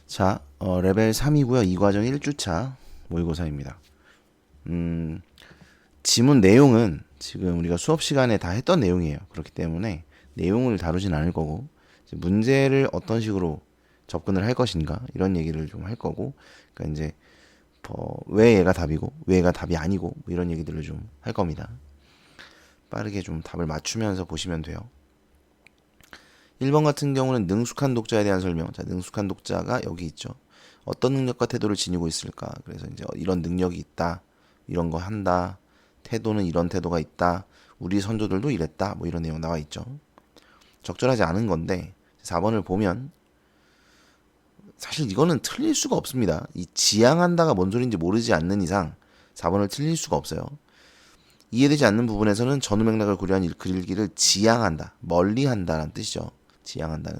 자, 레벨 3이고요. 2과정 1주차 모의고사입니다. 지문 내용은 지금 우리가 수업 시간에 다 했던 내용이에요. 그렇기 때문에 내용을 다루진 않을 거고, 이제 문제를 어떤 식으로 접근을 할 것인가 이런 얘기를 좀 할 거고, 그러니까 이제 왜 얘가 답이고 왜 얘가 답이 아니고 뭐 이런 얘기들을 좀 할 겁니다. 빠르게 좀 답을 맞추면서 보시면 돼요. 1번 같은 경우는 능숙한 독자에 대한 설명. 자, 능숙한 독자가 여기 있죠. 어떤 능력과 태도를 지니고 있을까? 그래서 이제 이런 능력이 있다. 이런 거 한다. 태도는 이런 태도가 있다. 우리 선조들도 이랬다. 뭐 이런 내용 나와 있죠. 적절하지 않은 건데 4번을 보면 사실 이거는 틀릴 수가 없습니다. 이 지향한다가 뭔 소리인지 모르지 않는 이상 4번을 틀릴 수가 없어요. 이해되지 않는 부분에서는 전후 맥락을 고려한 글일기를 지향한다. 멀리한다라는 뜻이죠. 지향한다는.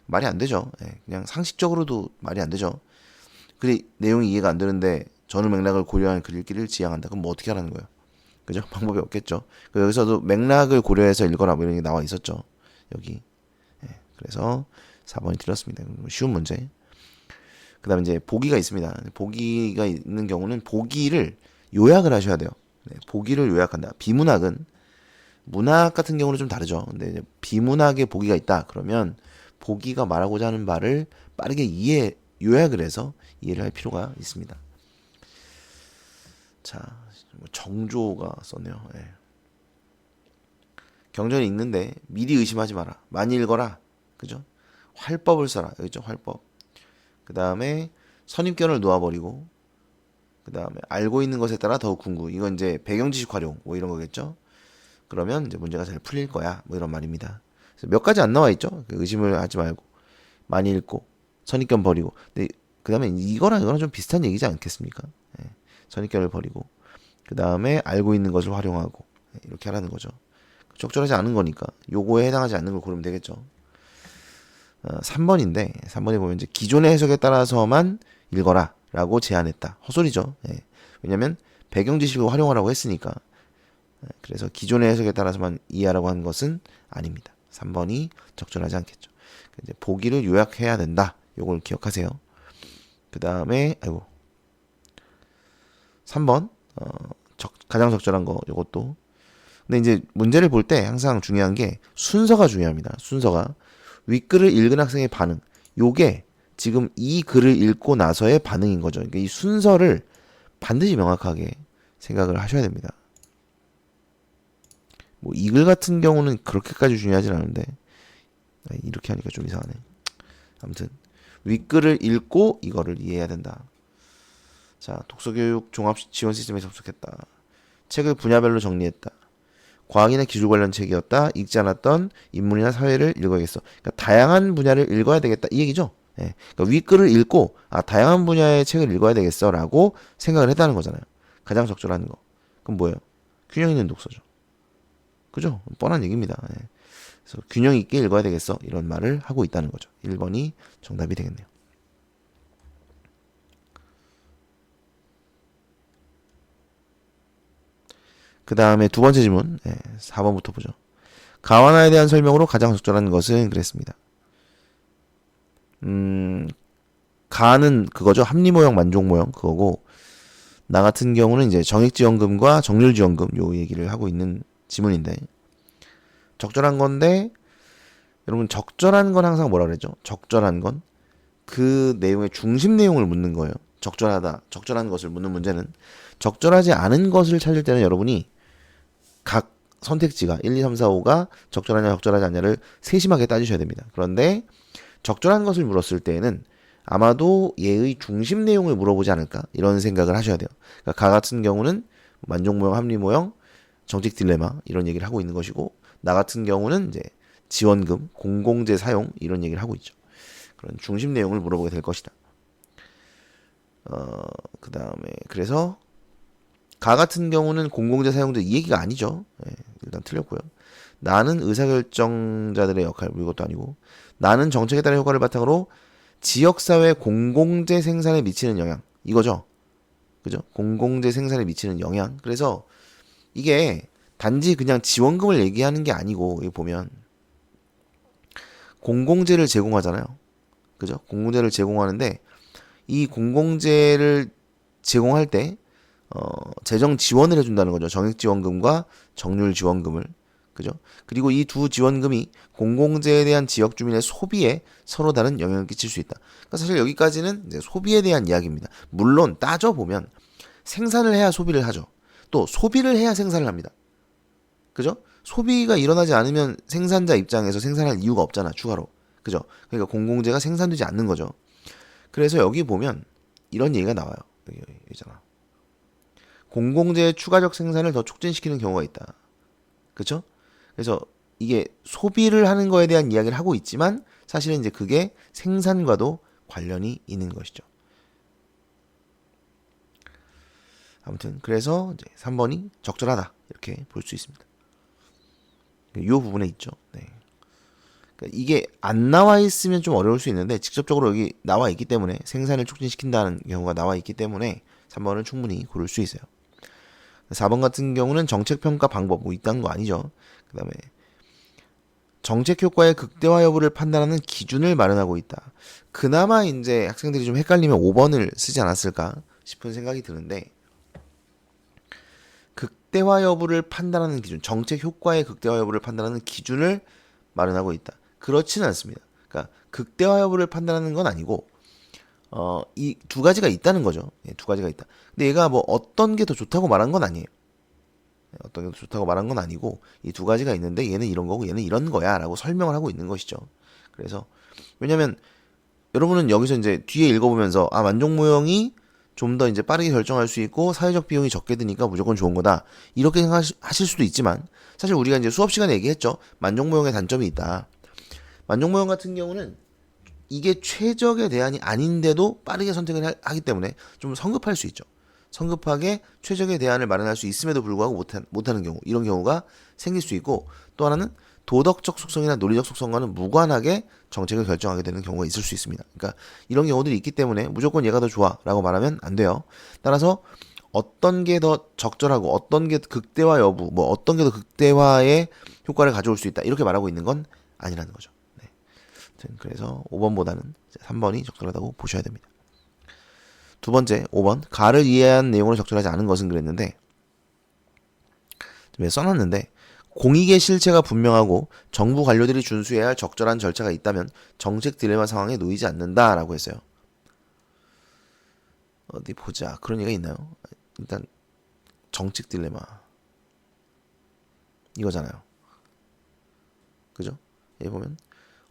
말이 안 되죠. 그냥 상식적으로도 말이 안 되죠. 그래, 내용이 이해가 안 되는데 전후 맥락을 고려한 글일기를 지향한다. 그럼 뭐 어떻게 하라는 거예요? 그죠? 방법이 없겠죠. 여기서도 맥락을 고려해서 읽어라 뭐 이런 게 나와 있었죠. 여기. 그래서 4번이 틀렸습니다. 쉬운 문제. 그 다음에 이제 보기가 있습니다. 보기가 있는 경우는 보기를 요약을 하셔야 돼요. 보기를 요약한다. 비문학은 문학 같은 경우는 좀 다르죠. 근데 이제 비문학에 보기가 있다. 그러면 보기가 말하고자 하는 바를 빠르게 요약을 해서 이해를 할 필요가 있습니다. 자, 정조가 썼네요. 경전이 읽는데 미리 의심하지 마라. 많이 읽어라. 그죠? 활법을 써라. 여기 있죠? 활법. 그 다음에 선입견을 놓아버리고, 그 다음에 알고 있는 것에 따라 더욱 궁구. 이건 이제 배경지식 활용 뭐 이런 거겠죠. 그러면 이제 문제가 잘 풀릴 거야. 뭐 이런 말입니다. 그래서 몇 가지 안 나와 있죠. 의심을 하지 말고 많이 읽고 선입견 버리고. 근데 그 다음에 이거랑 좀 비슷한 얘기지 않겠습니까? 선입견을 버리고 그 다음에 알고 있는 것을 활용하고 이렇게 하라는 거죠. 적절하지 않은 거니까 요거에 해당하지 않는 걸 고르면 되겠죠. 3번인데 3번에 보면 이제 기존의 해석에 따라서만 읽어라 라고 제안했다. 헛소리죠. 왜냐면 배경 지식을 활용하라고 했으니까. 그래서 기존의 해석에 따라서만 이해하라고 한 것은 아닙니다. 3번이 적절하지 않겠죠. 이제 보기를 요약해야 된다. 요걸 기억하세요. 그 다음에 3번 가장 적절한 거 요것도. 근데 이제 문제를 볼 때 항상 중요한 게 순서가 중요합니다. 순서가 윗글을 읽은 학생의 반응. 요게 지금 이 글을 읽고 나서의 반응인 거죠. 그러니까 이 순서를 반드시 명확하게 생각을 하셔야 됩니다. 뭐 이 글 같은 경우는 그렇게까지 중요하진 않은데 이렇게 하니까 좀 이상하네. 아무튼 윗글을 읽고 이거를 이해해야 된다. 자, 독서교육 종합 지원 시스템에 접속했다. 책을 분야별로 정리했다. 과학이나 기술 관련 책이었다. 읽지 않았던 인문이나 사회를 읽어야겠어. 그러니까 다양한 분야를 읽어야 되겠다. 이 얘기죠. 그러니까 윗글을 읽고 다양한 분야의 책을 읽어야 되겠어라고 생각을 했다는 거잖아요. 가장 적절한 거. 그럼 뭐예요? 균형 있는 독서죠. 그죠? 뻔한 얘기입니다. 그래서 균형 있게 읽어야 되겠어. 이런 말을 하고 있다는 거죠. 1번이 정답이 되겠네요. 그 다음에 두 번째 질문, 4번부터 보죠. 가와나에 대한 설명으로 가장 적절한 것은 그랬습니다. 가는 그거죠. 합리모형, 만족모형 그거고, 나 같은 경우는 이제 정액지원금과 정률지원금 요 얘기를 하고 있는 지문인데, 적절한 건데, 여러분 적절한 건 항상 뭐라 그랬죠? 적절한 건 그 내용의 중심 내용을 묻는 거예요. 적절하다, 적절한 것을 묻는 문제는 적절하지 않은 것을 찾을 때는 여러분이 각 선택지가 1, 2, 3, 4, 5가 적절하냐 적절하지 않냐를 세심하게 따지셔야 됩니다. 그런데 적절한 것을 물었을 때에는 아마도 얘의 중심 내용을 물어보지 않을까 이런 생각을 하셔야 돼요. 그러니까 가 같은 경우는 만족모형, 합리모형, 정책 딜레마 이런 얘기를 하고 있는 것이고, 나 같은 경우는 이제 지원금, 공공재 사용 이런 얘기를 하고 있죠. 그런 중심 내용을 물어보게 될 것이다. 그 다음에 그래서 가 같은 경우는 공공재 사용자 이 얘기가 아니죠. 일단 틀렸고요. 나는 의사결정자들의 역할, 이것도 아니고, 나는 정책에 따른 효과를 바탕으로 지역사회 공공재 생산에 미치는 영향 이거죠. 그죠? 공공재 생산에 미치는 영향. 그래서 이게 단지 그냥 지원금을 얘기하는 게 아니고, 여기 보면 공공재를 제공하잖아요. 그죠? 공공재를 제공하는데 이 공공재를 제공할 때 재정 지원을 해준다는 거죠. 정액지원금과 정률지원금을. 그죠? 그리고 이 두 지원금이 공공재에 대한 지역 주민의 소비에 서로 다른 영향을 끼칠 수 있다. 그러니까 사실 여기까지는 이제 소비에 대한 이야기입니다. 물론 따져보면 생산을 해야 소비를 하죠. 또 소비를 해야 생산을 합니다. 그죠? 소비가 일어나지 않으면 생산자 입장에서 생산할 이유가 없잖아, 추가로. 그죠? 그러니까 공공재가 생산되지 않는 거죠. 그래서 여기 보면 이런 얘기가 나와요. 여기 있잖아. 공공재의 추가적 생산을 더 촉진시키는 경우가 있다. 그렇죠? 그래서 이게 소비를 하는 거에 대한 이야기를 하고 있지만 사실은 이제 그게 생산과도 관련이 있는 것이죠. 아무튼 그래서 이제 3번이 적절하다 이렇게 볼 수 있습니다. 이 부분에 있죠. 네. 그러니까 이게 안 나와 있으면 좀 어려울 수 있는데 직접적으로 여기 나와 있기 때문에 생산을 촉진시킨다는 경우가 나와 있기 때문에 3번은 충분히 고를 수 있어요. 4번 같은 경우는 정책평가 방법 뭐 있다는 거 아니죠. 그 다음에 정책 효과의 극대화 여부를 판단하는 기준을 마련하고 있다. 그나마 이제 학생들이 좀 헷갈리면 5번을 쓰지 않았을까 싶은 생각이 드는데 극대화 여부를 판단하는 기준, 정책 효과의 극대화 여부를 판단하는 기준을 마련하고 있다. 그렇지는 않습니다. 그러니까 극대화 여부를 판단하는 건 아니고 이 두 가지가 있다는 거죠. 예, 두 가지가 있다. 근데 얘가 뭐 어떤 게 더 좋다고 말한 건 아니에요. 어떤 게 더 좋다고 말한 건 아니고 이 두 가지가 있는데 얘는 이런 거고 얘는 이런 거야라고 설명을 하고 있는 것이죠. 그래서 왜냐면 여러분은 여기서 이제 뒤에 읽어보면서 만족무형이 좀 더 이제 빠르게 결정할 수 있고 사회적 비용이 적게 드니까 무조건 좋은 거다 이렇게 생각하실 수도 있지만 사실 우리가 이제 수업 시간에 얘기했죠. 만족무형의 단점이 있다. 만족무형 같은 경우는 이게 최적의 대안이 아닌데도 빠르게 선택을 하기 때문에 좀 성급할 수 있죠. 성급하게 최적의 대안을 마련할 수 있음에도 불구하고 못하는 경우, 이런 경우가 생길 수 있고, 또 하나는 도덕적 속성이나 논리적 속성과는 무관하게 정책을 결정하게 되는 경우가 있을 수 있습니다. 그러니까 이런 경우들이 있기 때문에 무조건 얘가 더 좋아라고 말하면 안 돼요. 따라서 어떤 게 더 적절하고 어떤 게 극대화 여부, 뭐 어떤 게 더 극대화의 효과를 가져올 수 있다 이렇게 말하고 있는 건 아니라는 거죠. 네. 그래서 5번보다는 3번이 적절하다고 보셔야 됩니다. 두 번째, 5번. 가를 이해한 내용으로 적절하지 않은 것은 그랬는데, 좀 써놨는데, 공익의 실체가 분명하고 정부 관료들이 준수해야 할 적절한 절차가 있다면 정책 딜레마 상황에 놓이지 않는다라고 했어요. 어디 보자. 그런 얘기가 있나요? 일단 정책 딜레마 이거잖아요. 그죠? 여기 보면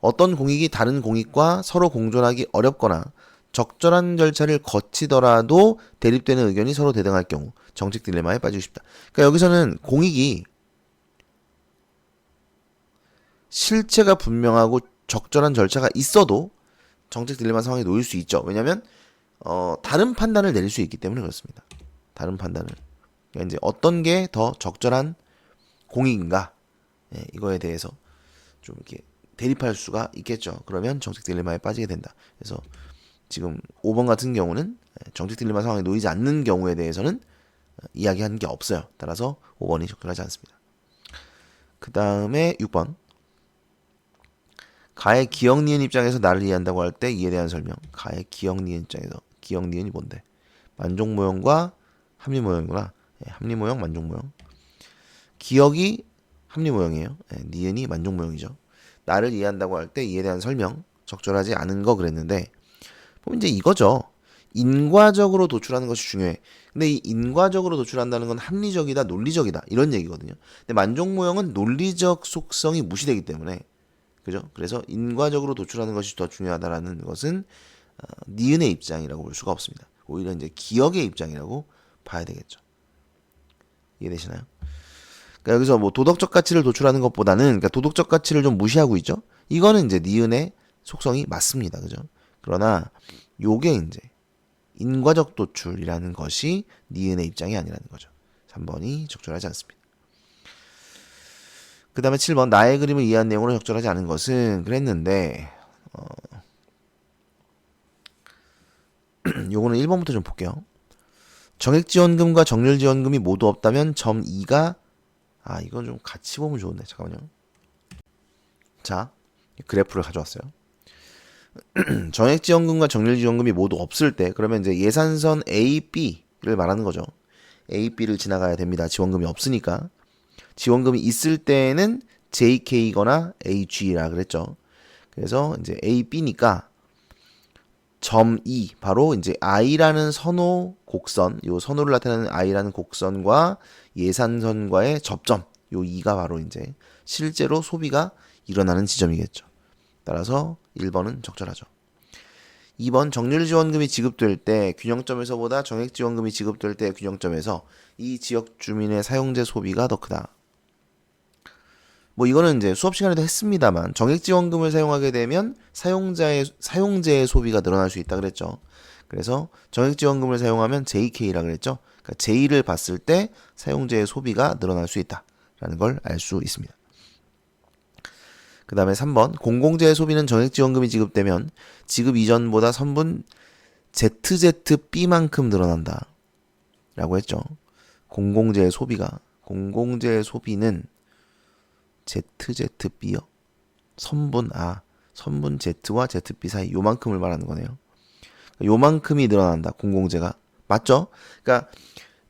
어떤 공익이 다른 공익과 서로 공존하기 어렵거나 적절한 절차를 거치더라도 대립되는 의견이 서로 대등할 경우 정책 딜레마에 빠지고 싶다. 그러니까 여기서는 공익이 실체가 분명하고 적절한 절차가 있어도 정책 딜레마 상황에 놓일 수 있죠. 왜냐하면 다른 판단을 내릴 수 있기 때문에 그렇습니다. 다른 판단을. 그러니까 이제 어떤 게 더 적절한 공익인가, 예, 이거에 대해서 좀 이렇게 대립할 수가 있겠죠. 그러면 정책 딜레마에 빠지게 된다. 그래서 지금 5번 같은 경우는 정책 딜레마 상황에 놓이지 않는 경우에 대해서는 이야기하는 게 없어요. 따라서 5번이 적절하지 않습니다. 그 다음에 6번. 가의 기역 니은 입장에서 나를 이해한다고 할 때 이에 대한 설명. 가의 기역 니은 입장에서. 기역 니은이 뭔데? 만족모형과 합리모형이구나. 예, 합리모형, 만족모형. 기역이 합리모형이에요. 예, 니은이 만족모형이죠. 나를 이해한다고 할 때 이에 대한 설명. 적절하지 않은 거 그랬는데 그럼 이제 이거죠. 인과적으로 도출하는 것이 중요해. 근데 이 인과적으로 도출한다는 건 합리적이다, 논리적이다 이런 얘기거든요. 근데 만족모형은 논리적 속성이 무시되기 때문에 그죠? 그래서 인과적으로 도출하는 것이 더 중요하다라는 것은 니은의 입장이라고 볼 수가 없습니다. 오히려 이제 기역의 입장이라고 봐야 되겠죠. 이해되시나요? 그러니까 여기서 뭐 도덕적 가치를 도출하는 것보다는 그러니까 도덕적 가치를 좀 무시하고 있죠. 이거는 이제 니은의 속성이 맞습니다. 그죠? 그러나 요게 이제 인과적 도출이라는 것이 니은의 입장이 아니라는 거죠. 3번이 적절하지 않습니다. 그 다음에 7번 나의 그림을 이해한 내용으로 적절하지 않은 것은 그랬는데 요거는 1번부터 좀 볼게요. 정액지원금과 정률지원금이 모두 없다면 점 2가 이건 좀 같이 보면 좋은데 잠깐만요. 자 그래프를 가져왔어요. 정액지원금과 정률지원금이 모두 없을 때 그러면 이제 예산선 A, B를 말하는 거죠. A, B를 지나가야 됩니다. 지원금이 없으니까. 지원금이 있을 때는 JK거나 AG라 그랬죠. 그래서 이제 A, B니까 점 E 바로 이제 I라는 선호 곡선, 요 선호를 나타내는 I라는 곡선과 예산선과의 접점, 요 E가 바로 이제 실제로 소비가 일어나는 지점이겠죠. 따라서 1번은 적절하죠. 2번 정률지원금이 지급될 때 균형점에서보다 정액지원금이 지급될 때 균형점에서 이 지역 주민의 사용재 소비가 더 크다. 뭐 이거는 이제 수업 시간에도 했습니다만 정액지원금을 사용하게 되면 사용재의 소비가 늘어날 수 있다 그랬죠. 그래서 정액지원금을 사용하면 JK라 그랬죠. 그러니까 J를 봤을 때 사용재의 소비가 늘어날 수 있다라는 걸 알 수 있습니다. 그 다음에 3번 공공재의 소비는 정액지원금이 지급되면 지급 이전보다 선분 ZZB만큼 늘어난다 라고 했죠. 공공재의 소비는 ZZB요? 선분 Z와 ZB 사이 요만큼을 말하는 거네요. 요만큼이 늘어난다. 공공재가. 맞죠? 그러니까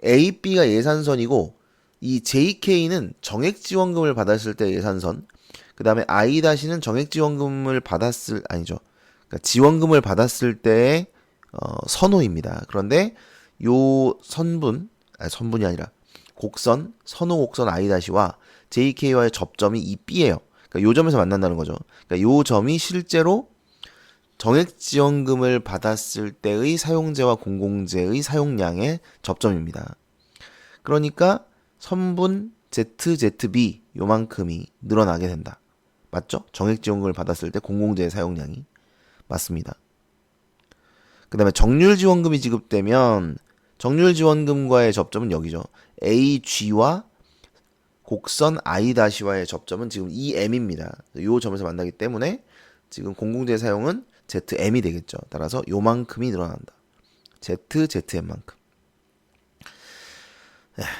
A, B가 예산선이고 이 JK는 정액지원금을 받았을 때 예산선, 그 다음에 I-는 정액지원금을 그러니까 지원금을 받았을 때의 선호입니다. 그런데 요 선분이 아니라 선호 곡선 I-와 JK와의 접점이 이 B예요. 그러니까 요 점에서 만난다는 거죠. 그러니까 요 점이 실제로 정액지원금을 받았을 때의 사용재와 공공재의 사용량의 접점입니다. 그러니까 선분 ZZB 요만큼이 늘어나게 된다. 맞죠? 정액지원금을 받았을 때 공공재의 사용량이. 맞습니다. 그 다음에 정률지원금이 지급되면 정률지원금과의 접점은 여기죠. AG와 곡선 I-와의 접점은 지금 EM입니다. 이 점에서 만나기 때문에 지금 공공재 사용은 ZM이 되겠죠. 따라서 요만큼이 늘어난다. ZZM만큼.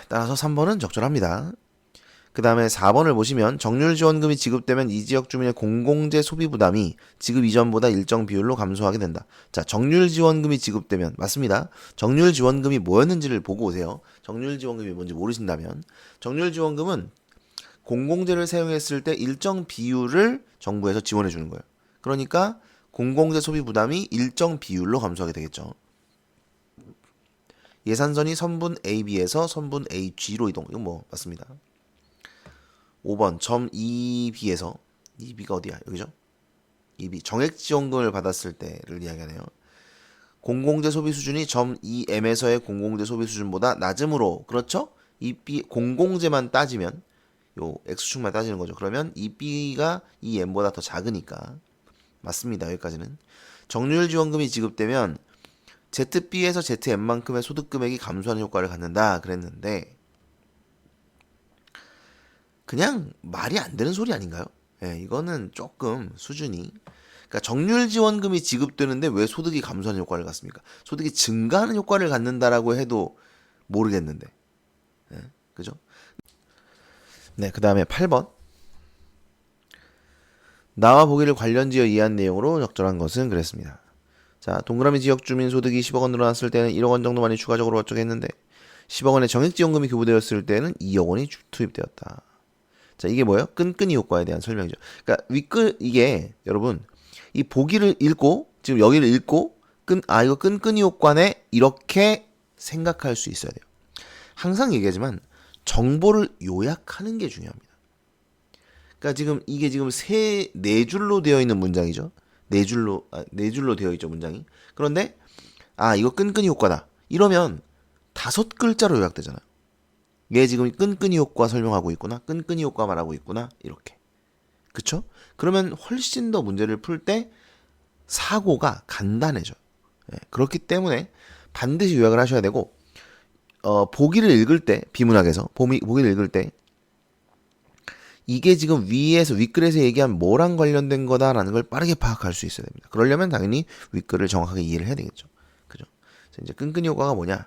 따라서 3번은 적절합니다. 그 다음에 4번을 보시면 정률지원금이 지급되면 이 지역 주민의 공공재 소비 부담이 지급 이전보다 일정 비율로 감소하게 된다. 자, 정률지원금이 지급되면 맞습니다. 정률지원금이 뭐였는지를 보고 오세요. 정률지원금이 뭔지 모르신다면 정률지원금은 공공재를 사용했을 때 일정 비율을 정부에서 지원해 주는 거예요. 그러니까 공공재 소비 부담이 일정 비율로 감소하게 되겠죠. 예산선이 선분 AB에서 선분 AG로 이동. 이건 뭐 맞습니다. 5번 점 EB에서 EB가 어디야? 여기죠? EB 정액지원금을 받았을 때를 이야기하네요. 공공재 소비 수준이 점 EM에서의 공공재 소비 수준보다 낮으므로 그렇죠? EB 공공재만 따지면 요 X축만 따지는 거죠. 그러면 EB가 EM보다 더 작으니까 맞습니다. 여기까지는 정률지원금이 지급되면 ZB에서 ZM만큼의 소득 금액이 감소하는 효과를 갖는다 그랬는데 그냥 말이 안 되는 소리 아닌가요? 이거는 조금 수준이 그러니까 정률지원금이 지급되는데 왜 소득이 감소하는 효과를 갖습니까? 소득이 증가하는 효과를 갖는다라고 해도 모르겠는데 그죠? 네, 그 다음에 8번 나와 보기를 관련지어 이해한 내용으로 적절한 것은 그랬습니다. 자, 동그라미 지역 주민 소득이 10억 원 늘어났을 때는 1억 원 정도만이 추가적으로 어쩌겠는데 10억 원의 정액지원금이 교부되었을 때는 2억 원이 투입되었다. 자, 이게 뭐예요? 끈끈이 효과에 대한 설명이죠. 그러니까 이게 여러분 이 보기를 읽고 지금 여기를 읽고 이거 끈끈이 효과네 이렇게 생각할 수 있어야 돼요. 항상 얘기하지만 정보를 요약하는 게 중요합니다. 그러니까 지금 이게 지금 네 줄로 되어 있는 문장이죠. 네 줄로 되어 있죠, 문장이. 그런데 이거 끈끈이 효과다. 이러면 5글자로 요약되잖아요. 얘 지금 끈끈이 효과 설명하고 있구나. 끈끈이 효과 말하고 있구나. 이렇게. 그쵸? 그러면 훨씬 더 문제를 풀 때 사고가 간단해져요. 그렇기 때문에 반드시 요약을 하셔야 되고 보기를 읽을 때 비문학에서 보기를 읽을 때 이게 지금 윗글에서 얘기한 뭐랑 관련된 거다라는 걸 빠르게 파악할 수 있어야 됩니다. 그러려면 당연히 윗글을 정확하게 이해를 해야 되겠죠. 그죠? 그래서 이제 끈끈이 효과가 뭐냐?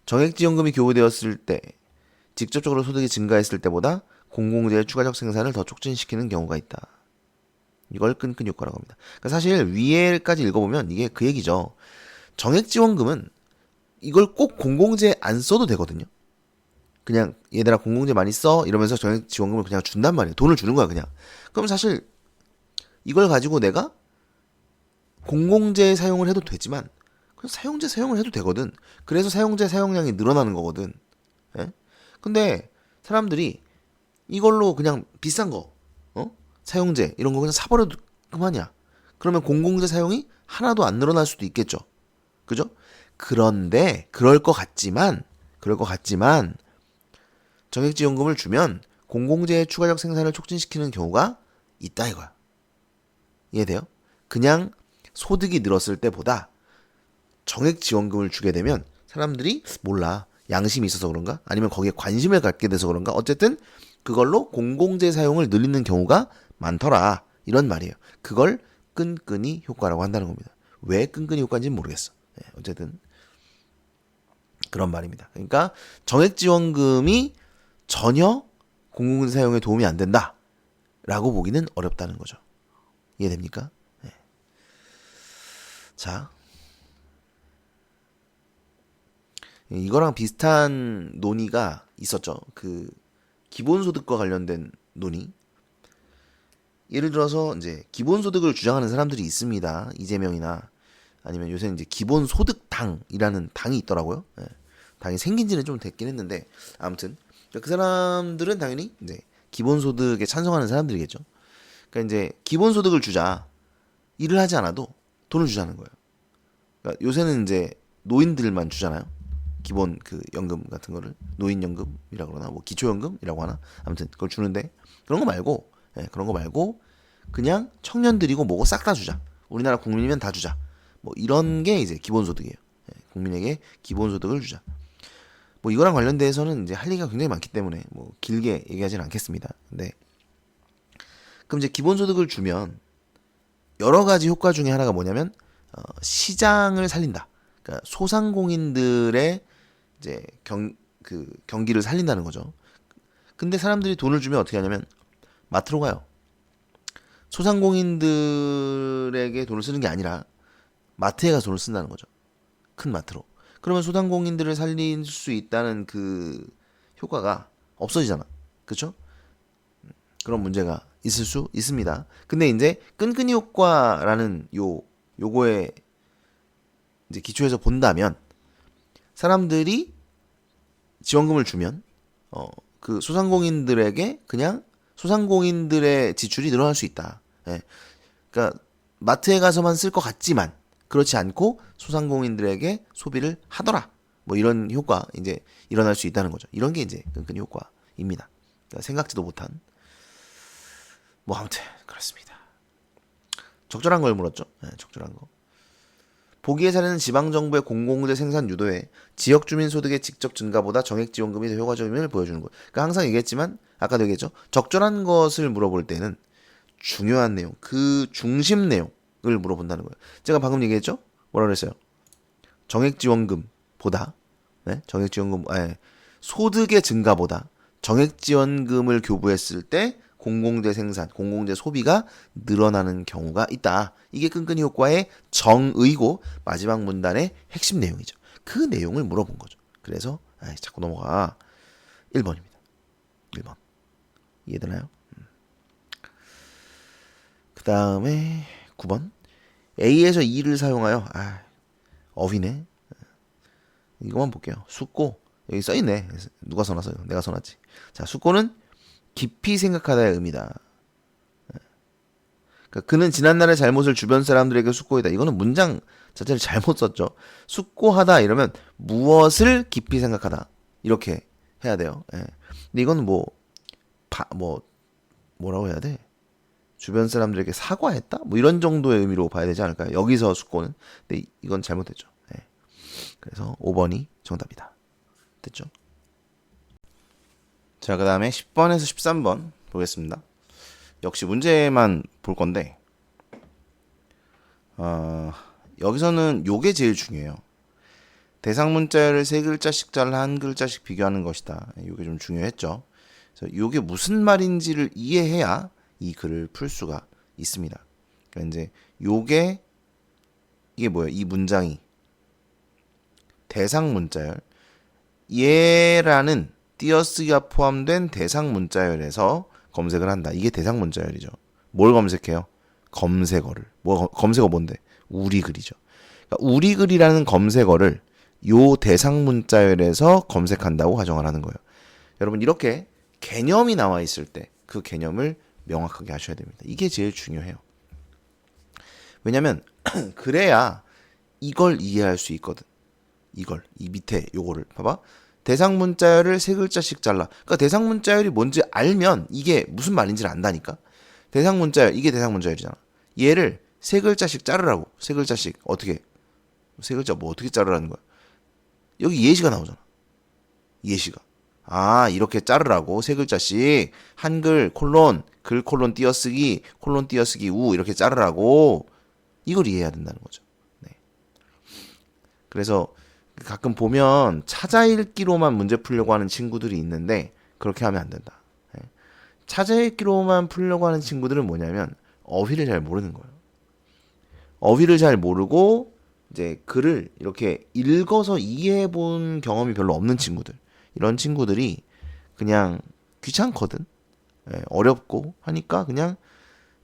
정액지원금이 교부되었을 때 직접적으로 소득이 증가했을 때보다 공공재의 추가적 생산을 더 촉진시키는 경우가 있다. 이걸 끈끈이 효과라고 합니다. 그러니까 사실 위에까지 읽어보면 이게 그 얘기죠. 정액지원금은 이걸 꼭 공공재 안 써도 되거든요. 그냥 얘들아 공공재 많이 써 이러면서 정액지원금을 그냥 준단 말이에요. 돈을 주는 거야 그냥. 그럼 사실 이걸 가지고 내가 공공재 사용을 해도 되지만 그냥 사용재 사용을 해도 되거든. 그래서 사용재 사용량이 늘어나는 거거든. 예? 근데 사람들이 이걸로 그냥 비싼 거, 사용재 이런 거 그냥 사버려도 그만이야. 그러면 공공재 사용이 하나도 안 늘어날 수도 있겠죠. 그죠? 그런데 그럴 것 같지만 정액지원금을 주면 공공재의 추가적 생산을 촉진시키는 경우가 있다 이거야. 이해돼요? 그냥 소득이 늘었을 때보다 정액지원금을 주게 되면 사람들이 몰라 양심이 있어서 그런가? 아니면 거기에 관심을 갖게 돼서 그런가? 어쨌든 그걸로 공공재 사용을 늘리는 경우가 많더라. 이런 말이에요. 그걸 끈끈이 효과라고 한다는 겁니다. 왜 끈끈이 효과인지는 모르겠어. 네, 어쨌든 그런 말입니다. 그러니까 정액지원금이 전혀 공공재 사용에 도움이 안 된다라고 보기는 어렵다는 거죠. 이해됩니까? 네. 자, 이거랑 비슷한 논의가 있었죠. 그 기본소득과 관련된 논의. 예를 들어서 이제 기본소득을 주장하는 사람들이 있습니다. 이재명이나 아니면 요새는 이제 기본소득당이라는 당이 있더라고요. 예. 당이 생긴 지는 좀 됐긴 했는데 아무튼 그 사람들은 당연히 이제 기본소득에 찬성하는 사람들이겠죠. 그러니까 이제 기본소득을 주자. 일을 하지 않아도 돈을 주자는 거예요. 그러니까 요새는 이제 노인들만 주잖아요. 기본 그 연금 같은 거를 노인연금이라고 그러나 뭐 기초연금이라고 하나 아무튼 그걸 주는데 그런 거 말고 그냥 청년들이고 뭐고 싹 다 주자. 우리나라 국민이면 다 주자. 뭐 이런 게 이제 기본소득이에요. 국민에게 기본소득을 주자. 뭐 이거랑 관련돼서는 이제 할 얘기가 굉장히 많기 때문에 뭐 길게 얘기하지는 않겠습니다. 근데 그럼 이제 기본소득을 주면 여러 가지 효과 중에 하나가 뭐냐면 시장을 살린다. 그러니까 소상공인들의 이제 경기를 살린다는 거죠. 근데 사람들이 돈을 주면 어떻게 하냐면 마트로 가요. 소상공인들에게 돈을 쓰는 게 아니라 마트에 가서 돈을 쓴다는 거죠. 큰 마트로. 그러면 소상공인들을 살릴 수 있다는 그 효과가 없어지잖아. 그렇죠? 그런 문제가 있을 수 있습니다. 근데 이제 끈끈이 효과라는 요거에 이제 기초해서 본다면 사람들이 지원금을 주면 그 소상공인들에게 그냥 소상공인들의 지출이 늘어날 수 있다. 예. 그러니까 마트에 가서만 쓸 것 같지만 그렇지 않고 소상공인들에게 소비를 하더라. 뭐 이런 효과 이제 일어날 수 있다는 거죠. 이런 게 이제 끈끈이 효과입니다. 그러니까 생각지도 못한 뭐 아무튼 그렇습니다. 적절한 걸 물었죠. 네, 적절한 거. 보기에 잘하는 지방정부의 공공재 생산 유도에 지역 주민 소득의 직접 증가보다 정액지원금이 더 효과적임을 보여주는 것. 그러니까 항상 얘기했지만 아까도 얘기했죠. 적절한 것을 물어볼 때는 중요한 내용, 그 중심 내용을 물어본다는 거예요. 제가 방금 얘기했죠. 뭐라 그랬어요? 정액지원금보다 소득의 증가보다 정액지원금을 교부했을 때 공공재 생산, 공공재 소비가 늘어나는 경우가 있다. 이게 끈끈이 효과의 정의고 마지막 문단의 핵심 내용이죠. 그 내용을 물어본 거죠. 그래서 자꾸 넘어가. 1번입니다. 1번. 이해되나요? 그 다음에 9번. A에서 E를 사용하여 어휘네. 이거만 볼게요. 숙고. 여기 써있네. 누가 써놨어요? 내가 써놨지. 자, 숙고는 깊이 생각하다의 의미다. 그러니까 그는 지난날의 잘못을 주변 사람들에게 숙고이다. 이거는 문장 자체를 잘못 썼죠. 숙고하다 이러면 무엇을 깊이 생각하다 이렇게 해야 돼요. 예. 근데 이건 뭐라고 해야 돼? 주변 사람들에게 사과했다? 뭐 이런 정도의 의미로 봐야 되지 않을까요? 여기서 숙고는. 근데 이건 잘못됐죠. 예. 그래서 5번이 정답이다. 됐죠? 자, 그 다음에 10번에서 13번 보겠습니다. 역시 문제만 볼 건데 여기서는 요게 제일 중요해요. 대상 문자를 세 글자씩 잘라 한 글자씩 비교하는 것이다. 요게 좀 중요했죠. 그래서 요게 무슨 말인지를 이해해야 이 글을 풀 수가 있습니다. 그러니까 이제 요게 이게 뭐예요? 이 문장이 대상 문자열 얘라는 띄어쓰기가 포함된 대상 문자열에서 검색을 한다. 이게 대상 문자열이죠. 뭘 검색해요? 검색어를. 검색어 뭔데? 우리 글이죠. 그러니까 우리 글이라는 검색어를 요 대상 문자열에서 검색한다고 가정을 하는 거예요. 여러분 이렇게 개념이 나와 있을 때 그 개념을 명확하게 하셔야 됩니다. 이게 제일 중요해요. 왜냐면 그래야 이걸 이해할 수 있거든. 이 밑에 요거를 봐봐. 대상 문자열을 세 글자씩 잘라. 그러니까 대상 문자열이 뭔지 알면 이게 무슨 말인지를 안다니까. 대상 문자열 이게 대상 문자열이잖아. 얘를 세 글자씩 자르라고. 세 글자씩 어떻게? 세 글자 뭐 어떻게 자르라는 거야? 여기 예시가 나오잖아. 예시가. 아 이렇게 자르라고 세 글자씩 한글 콜론 글 콜론 띄어쓰기 콜론 띄어쓰기 우 이렇게 자르라고 이걸 이해해야 된다는 거죠. 네. 그래서 가끔 보면 찾아 읽기로만 문제 풀려고 하는 친구들이 있는데 그렇게 하면 안 된다. 네. 찾아 읽기로만 풀려고 하는 친구들은 뭐냐면 어휘를 잘 모르는 거예요. 어휘를 잘 모르고 이제 글을 이렇게 읽어서 이해해 본 경험이 별로 없는 친구들. 이런 친구들이 그냥 귀찮거든. 예, 어렵고 하니까 그냥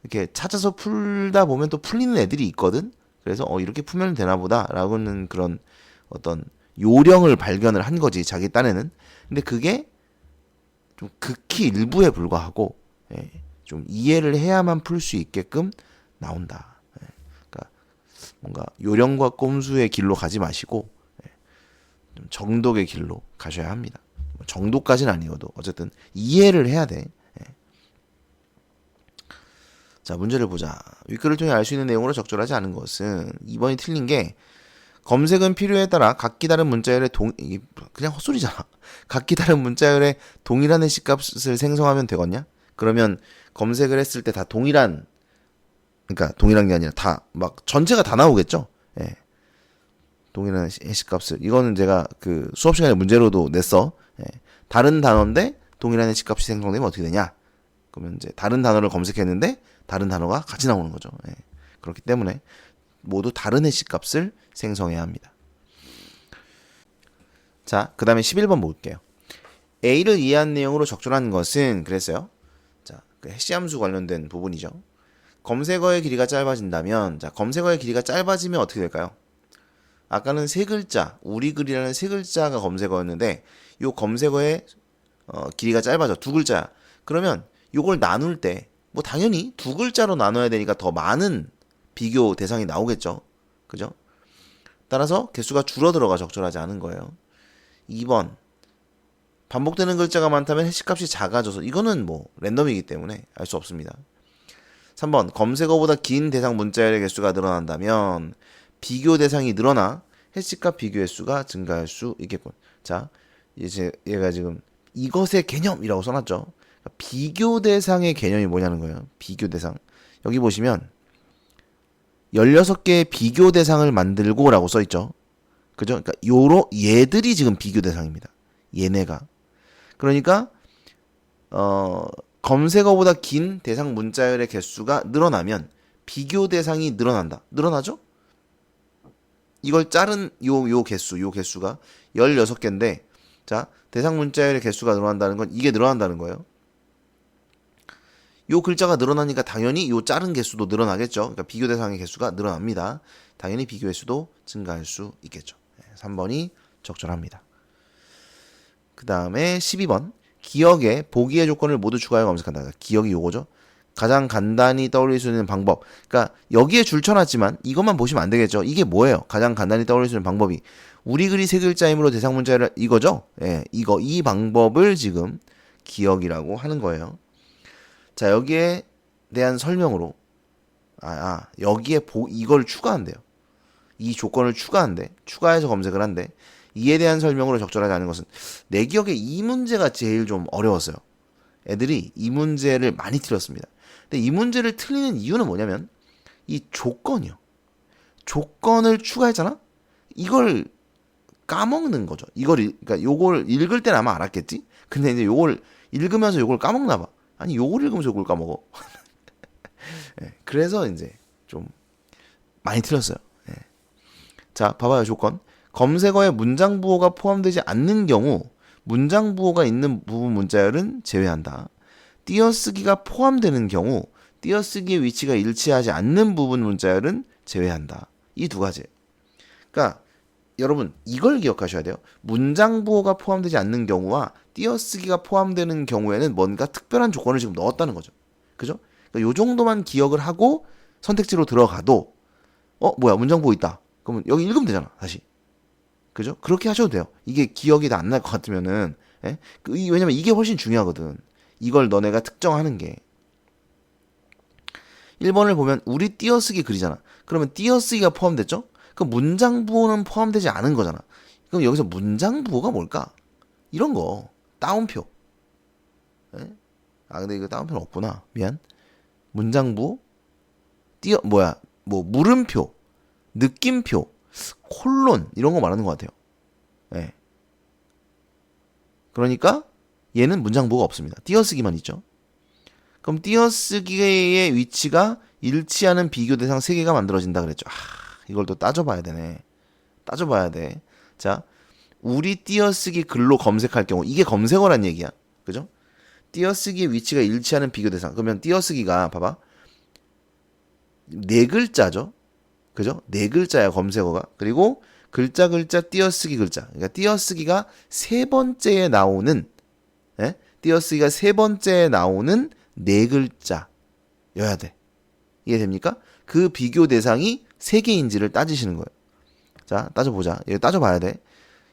이렇게 찾아서 풀다 보면 또 풀리는 애들이 있거든. 그래서 이렇게 풀면 되나 보다라고는 그런 어떤 요령을 발견을 한 거지 자기 딴에는. 근데 그게 좀 극히 일부에 불과하고 예, 좀 이해를 해야만 풀 수 있게끔 나온다. 예, 그러니까 뭔가 요령과 꼼수의 길로 가지 마시고 좀 정독의 길로 가셔야 합니다. 정도까지는 아니어도 어쨌든 이해를 해야 돼. 예. 자, 문제를 보자. 윗글을 통해 알 수 있는 내용으로 적절하지 않은 것은 2번이 틀린 게 검색은 필요에 따라 각기 다른 문자열의 이게 그냥 헛소리잖아. 각기 다른 문자열의 동일한 해시값을 생성하면 되겠냐? 그러면 검색을 했을 때 다 동일한 그러니까 동일한 게 아니라 다 막 전체가 다 나오겠죠? 예. 동일한 해시값을 이거는 제가 그 수업 시간에 문제로도 냈어. 예. 다른 단어인데 동일한 해시값이 생성되면 어떻게 되냐? 그러면 이제 다른 단어를 검색했는데 다른 단어가 같이 나오는 거죠. 예. 그렇기 때문에 모두 다른 해시값을 생성해야 합니다. 자, 그 다음에 11번 볼게요. A를 이해한 내용으로 적절한 것은 그랬어요. 자, 그 해시함수 관련된 부분이죠. 검색어의 길이가 짧아진다면, 자, 검색어의 길이가 짧아지면 어떻게 될까요? 아까는 세 글자, 우리 글이라는 세 글자가 검색어였는데, 요 검색어의 길이가 짧아져. 두 글자. 그러면 요걸 나눌 때, 뭐 당연히 두 글자로 나눠야 되니까 더 많은 비교 대상이 나오겠죠. 그죠? 따라서 개수가 줄어들어가 적절하지 않은 거예요. 2번. 반복되는 글자가 많다면 해시값이 작아져서 이거는 뭐 랜덤이기 때문에 알 수 없습니다. 3번. 검색어보다 긴 대상 문자열의 개수가 늘어난다면 비교 대상이 늘어나 해시값 비교 횟수가 증가할 수 있겠군. 자, 이제 얘가 지금 이것의 개념이라고 써놨죠. 비교 대상의 개념이 뭐냐는 거예요. 비교 대상. 여기 보시면 16개의 비교 대상을 만들고 라고 써있죠. 그죠? 그러니까 얘들이 지금 비교 대상입니다. 얘네가. 그러니까 검색어보다 긴 대상 문자열의 개수가 늘어나면 비교 대상이 늘어난다. 늘어나죠? 이걸 자른 요 개수가 16개인데 자, 대상 문자열의 개수가 늘어난다는 건 이게 늘어난다는 거예요. 요 글자가 늘어나니까 당연히 요 자른 개수도 늘어나겠죠. 그러니까 비교 대상의 개수가 늘어납니다. 당연히 비교 횟수도 증가할 수 있겠죠. 3번이 적절합니다. 그 다음에 12번. 기억에 보기의 조건을 모두 추가하여 검색한다. 기억이 요거죠. 가장 간단히 떠올릴 수 있는 방법. 그러니까 여기에 줄쳐놨지만 이것만 보시면 안 되겠죠. 이게 뭐예요? 가장 간단히 떠올릴 수 있는 방법이 우리 글이 세 글자이므로 대상 문자를 이거죠. 예, 이 방법을 지금 기억이라고 하는 거예요. 자, 여기에 대한 설명으로 여기에 이걸 추가한대요. 이 조건을 추가해서 검색을 한대. 이에 대한 설명으로 적절하지 않은 것은 내 기억에 이 문제가 제일 좀 어려웠어요. 애들이 이 문제를 많이 틀렸습니다. 근데 이 문제를 틀리는 이유는 뭐냐면 이 조건이요. 조건을 추가했잖아. 이걸 까먹는 거죠. 그러니까 요걸 읽을 때는 아마 알았겠지. 근데 이제 요걸 읽으면서 요걸 까먹나 봐. 아니 요걸 읽으면서 요걸 까먹어. 예, 그래서 이제 좀 많이 틀렸어요. 예. 자, 봐봐요. 조건. 검색어에 문장 부호가 포함되지 않는 경우 문장 부호가 있는 부분 문자열은 제외한다. 띄어쓰기가 포함되는 경우 띄어쓰기의 위치가 일치하지 않는 부분 문자열은 제외한다. 이 두 가지. 그러니까 여러분 이걸 기억하셔야 돼요. 문장 부호가 포함되지 않는 경우와 띄어쓰기가 포함되는 경우에는 뭔가 특별한 조건을 지금 넣었다는 거죠. 그죠? 그러니까 요 정도만 기억을 하고 선택지로 들어가도 뭐야 문장 부호 있다. 그러면 여기 읽으면 되잖아. 다시. 그죠? 그렇게 하셔도 돼요. 이게 기억이 다 안 날 것 같으면은 예? 왜냐면 이게 훨씬 중요하거든. 이걸 너네가 특정하는 게 1번을 보면 우리 띄어쓰기 글이잖아. 그러면 띄어쓰기가 포함됐죠? 그럼 문장 부호는 포함되지 않은 거잖아. 그럼 여기서 문장 부호가 뭘까? 이런 거 따옴표. 예? 근데 이거 따옴표는 없구나. 미안. 문장 부호 물음표, 느낌표, 콜론 이런 거 말하는 것 같아요. 예. 그러니까 얘는 문장 부호가 없습니다. 띄어쓰기만 있죠. 그럼 띄어쓰기의 위치가 일치하는 비교 대상 3개가 만들어진다 그랬죠. 이걸 또 따져봐야 되네. 따져봐야 돼. 자, 우리 띄어쓰기 글로 검색할 경우 이게 검색어란 얘기야. 그죠? 띄어쓰기의 위치가 일치하는 비교 대상. 그러면 띄어쓰기가 봐봐. 4글자죠. 그죠? 4글자야 검색어가. 그리고 글자 띄어쓰기 글자. 그러니까 띄어쓰기가 3번째에 나오는 띄어쓰기가 3번째에 나오는 4글자여야 돼. 이해됩니까? 그 비교 대상이 3개인지를 따지시는 거예요. 자, 따져보자. 이거 따져봐야 돼.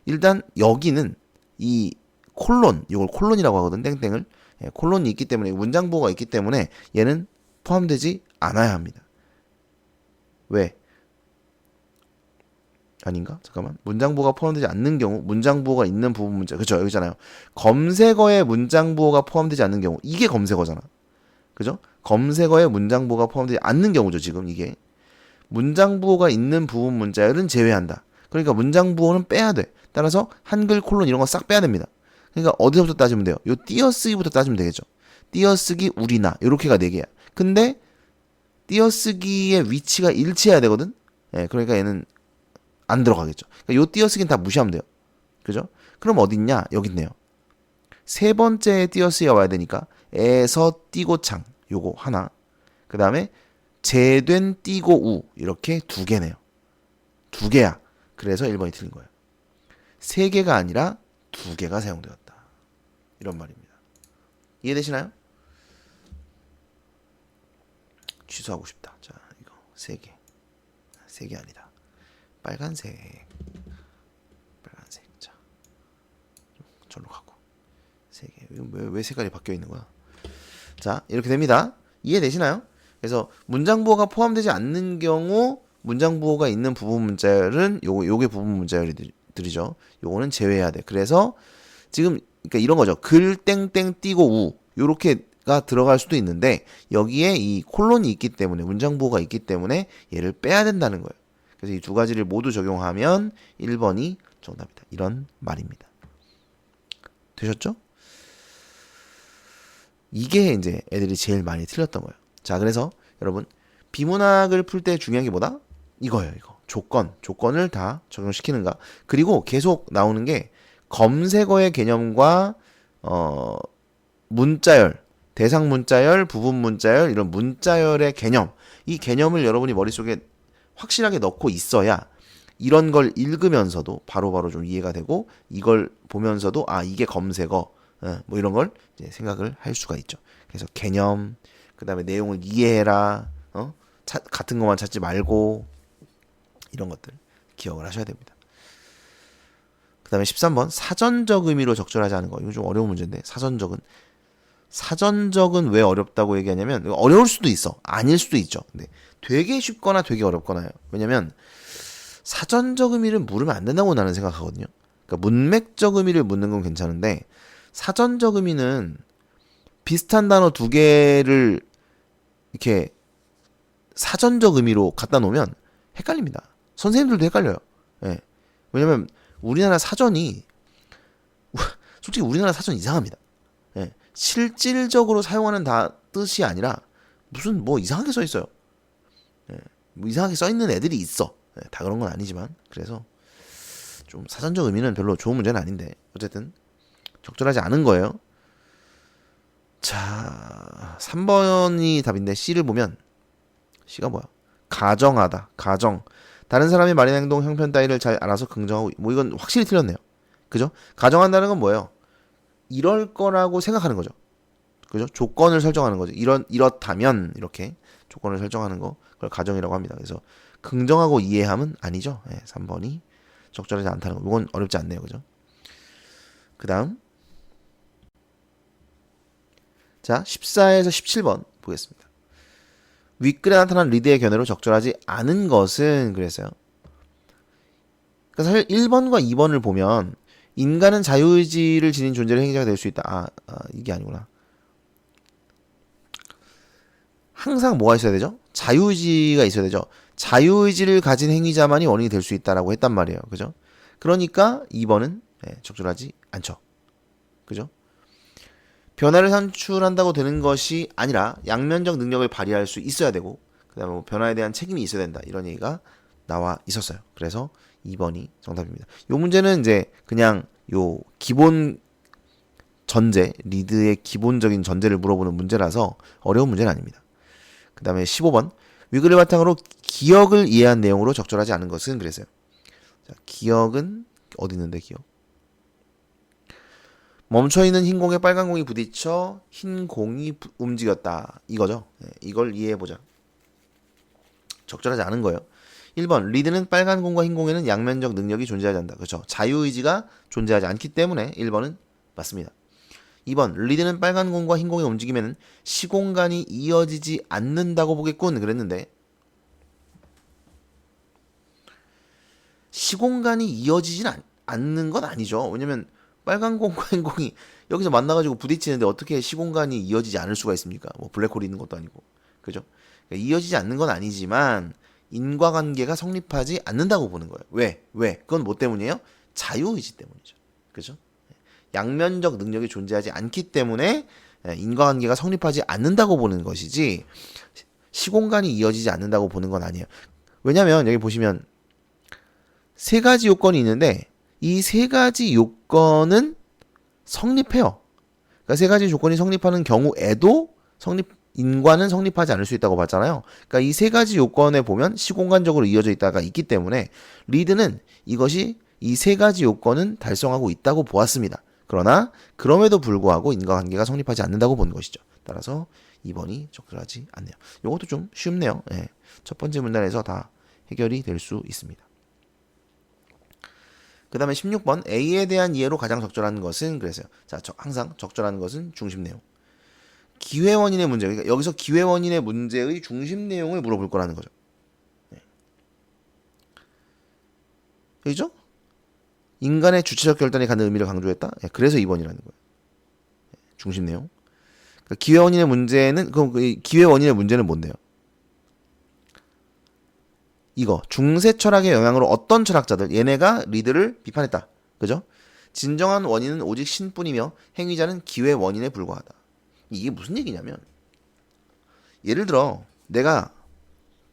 일단 여기는 이 콜론, 이걸 콜론이라고 하거든. 땡땡을. 콜론이 있기 때문에 문장 부호가 있기 때문에 얘는 포함되지 않아야 합니다. 왜? 아닌가? 잠깐만. 문장 부호가 포함되지 않는 경우 문장 부호가 있는 부분 문자. 그렇죠? 여기잖아요. 검색어에 문장 부호가 포함되지 않는 경우 이게 검색어잖아. 그죠? 검색어에 문장 부호가 포함되지 않는 경우죠. 지금 이게. 문장 부호가 있는 부분 문자열은 제외한다. 그러니까 문장 부호는 빼야 돼. 따라서 한글 콜론 이런 거 싹 빼야 됩니다. 그러니까 어디서부터 따지면 돼요? 요 띄어쓰기부터 따지면 되겠죠. 띄어쓰기 우리나 요렇게가 4개야. 근데 띄어쓰기의 위치가 일치해야 되거든. 그러니까 얘는 안 들어가겠죠. 그러니까 요 띄어쓰기는 다 무시하면 돼요. 그죠? 그럼 어딨냐? 여기 있네요. 3번째 띄어쓰기가 와야 되니까 에서 띄고 창 요거 하나. 그 다음에 제된 띄고 우 이렇게 2개네요. 2개야. 그래서 1번이 틀린 거예요. 3개가 아니라 2개가 사용되었다. 이런 말입니다. 이해되시나요? 취소하고 싶다. 자, 이거 3개. 3개 아니다. 빨간색. 자, 절로 가고. 3개. 왜 색깔이 바뀌어 있는 거야? 자, 이렇게 됩니다. 이해되시나요? 그래서 문장 부호가 포함되지 않는 경우 문장 부호가 있는 부분 문자열은 요게 부분 문자열들이죠. 요거는 제외해야 돼. 그래서 지금 그러니까 이런 거죠. 글 땡땡 띄고 우 요렇게가 들어갈 수도 있는데 여기에 이 콜론이 있기 때문에 문장 부호가 있기 때문에 얘를 빼야 된다는 거예요. 그래서 이 2가지를 모두 적용하면 1번이 정답이다. 이런 말입니다. 되셨죠? 이게 이제 애들이 제일 많이 틀렸던 거예요. 자, 그래서 여러분 비문학을 풀 때 중요한 게 뭐다? 이거예요. 이거 조건을 다 적용시키는가. 그리고 계속 나오는 게 검색어의 개념과 문자열, 대상 문자열, 부분 문자열 이런 문자열의 개념, 이 개념을 여러분이 머릿속에 확실하게 넣고 있어야 이런 걸 읽으면서도 바로바로 좀 이해가 되고 이걸 보면서도 이게 검색어 뭐 이런 걸 이제 생각을 할 수가 있죠. 그래서 개념, 그 다음에 내용을 이해해라, 같은 것만 찾지 말고 이런 것들 기억을 하셔야 됩니다. 그 다음에 13번 사전적 의미로 적절하지 않은 거. 이거 좀 어려운 문제인데 사전적은 왜 어렵다고 얘기하냐면 어려울 수도 있어. 아닐 수도 있죠. 근데 되게 쉽거나 되게 어렵거나요. 왜냐면 사전적 의미를 물으면 안 된다고 나는 생각하거든요. 그러니까 문맥적 의미를 묻는 건 괜찮은데 사전적 의미는 비슷한 단어 2개를 이렇게 사전적 의미로 갖다 놓으면 헷갈립니다. 선생님들도 헷갈려요. 예. 왜냐면 우리나라 사전이 솔직히 우리나라 사전 이상합니다. 예. 실질적으로 사용하는 뜻이 아니라 무슨 뭐 이상하게 써 있어요. 예, 뭐 이상하게 써 있는 애들이 있어. 예, 다 그런 건 아니지만 그래서 좀 사전적 의미는 별로 좋은 문제는 아닌데 어쨌든 적절하지 않은 거예요. 자, 3번이 답인데 C를 보면 C가 뭐야? 가정하다. 가정. 다른 사람의 말이나 행동, 형편 따위를 잘 알아서 긍정하고 뭐 이건 확실히 틀렸네요. 그죠? 가정한다는 건 뭐예요? 이럴 거라고 생각하는 거죠. 그죠? 조건을 설정하는 거죠. 이렇다면 이렇게 조건을 설정하는 거 그걸 가정이라고 합니다. 그래서 긍정하고 이해함은 아니죠. 네, 3번이 적절하지 않다는 거. 이건 어렵지 않네요. 그죠? 그다음 자, 14에서 17번 보겠습니다. 윗글에 나타난 리드의 견해로 적절하지 않은 것은 그랬어요. 그러니까 사실 1번과 2번을 보면 인간은 자유의지를 지닌 존재를 행위자가 될 수 있다. 이게 아니구나. 항상 뭐가 있어야 되죠? 자유의지가 있어야 되죠. 자유의지를 가진 행위자만이 원인이 될 수 있다라고 했단 말이에요. 그죠? 그러니까 2번은 적절하지 않죠. 그죠? 변화를 산출한다고 되는 것이 아니라 양면적 능력을 발휘할 수 있어야 되고 그다음에 뭐 변화에 대한 책임이 있어야 된다. 이런 얘기가 나와 있었어요. 그래서 2번이 정답입니다. 요 문제는 이제 그냥 요 기본 전제, 리드의 기본적인 전제를 물어보는 문제라서 어려운 문제는 아닙니다. 그 다음에 15번 위글을 바탕으로 기억을 이해한 내용으로 적절하지 않은 것은 그랬어요. 자, 기억은 어디 있는데 기억? 멈춰있는 흰 공에 빨간 공이 부딪혀 흰 공이 움직였다. 이거죠. 네, 이걸 이해해보자. 적절하지 않은 거예요. 1번 리드는 빨간 공과 흰 공에는 양면적 능력이 존재하지 않는다. 그렇죠. 자유의지가 존재하지 않기 때문에 1번은 맞습니다. 2번 리드는 빨간 공과 흰 공의 움직임에는 시공간이 이어지지 않는다고 보겠군 그랬는데 시공간이 이어지진 않는 건 아니죠. 왜냐면 빨간 공과 흰 공이 여기서 만나가지고 부딪히는데 어떻게 시공간이 이어지지 않을 수가 있습니까? 뭐 블랙홀이 있는 것도 아니고 그죠? 그러니까 이어지지 않는 건 아니지만 인과관계가 성립하지 않는다고 보는 거예요. 왜? 그건 뭐 때문이에요? 자유의지 때문이죠. 그죠? 양면적 능력이 존재하지 않기 때문에 인과관계가 성립하지 않는다고 보는 것이지 시공간이 이어지지 않는다고 보는 건 아니에요. 왜냐면 여기 보시면 세 가지 요건이 있는데 이 세 가지 요건은 성립해요. 그러니까 세 가지 조건이 성립하는 경우에도 인과는 성립하지 않을 수 있다고 봤잖아요. 그러니까 이 세 가지 요건에 보면 시공간적으로 이어져 있다가 있기 때문에 리드는 이것이 이 세 가지 요건은 달성하고 있다고 보았습니다. 그러나 그럼에도 불구하고 인과관계가 성립하지 않는다고 본 것이죠. 따라서 2번이 적절하지 않네요. 이것도 좀 쉽네요. 예. 첫 번째 문단에서 다 해결이 될 수 있습니다. 그 다음에 16번 A에 대한 이해로 가장 적절한 것은 그랬어요. 자, 항상 적절한 것은 중심 내용. 기회 원인의 문제. 그러니까 여기서 기회 원인의 문제의 중심 내용을 물어볼 거라는 거죠. 네. 그죠? 인간의 주체적 결단이 갖는 의미를 강조했다. 그래서 2번이라는 거예요. 중심 내용. 그러니까 기회 원인의 문제는 그럼 기회 원인의 문제는 뭔데요? 이거 중세 철학의 영향으로 어떤 철학자들 얘네가 리드를 비판했다. 그죠? 진정한 원인은 오직 신뿐이며 행위자는 기회 원인에 불과하다. 이게 무슨 얘기냐면 예를 들어 내가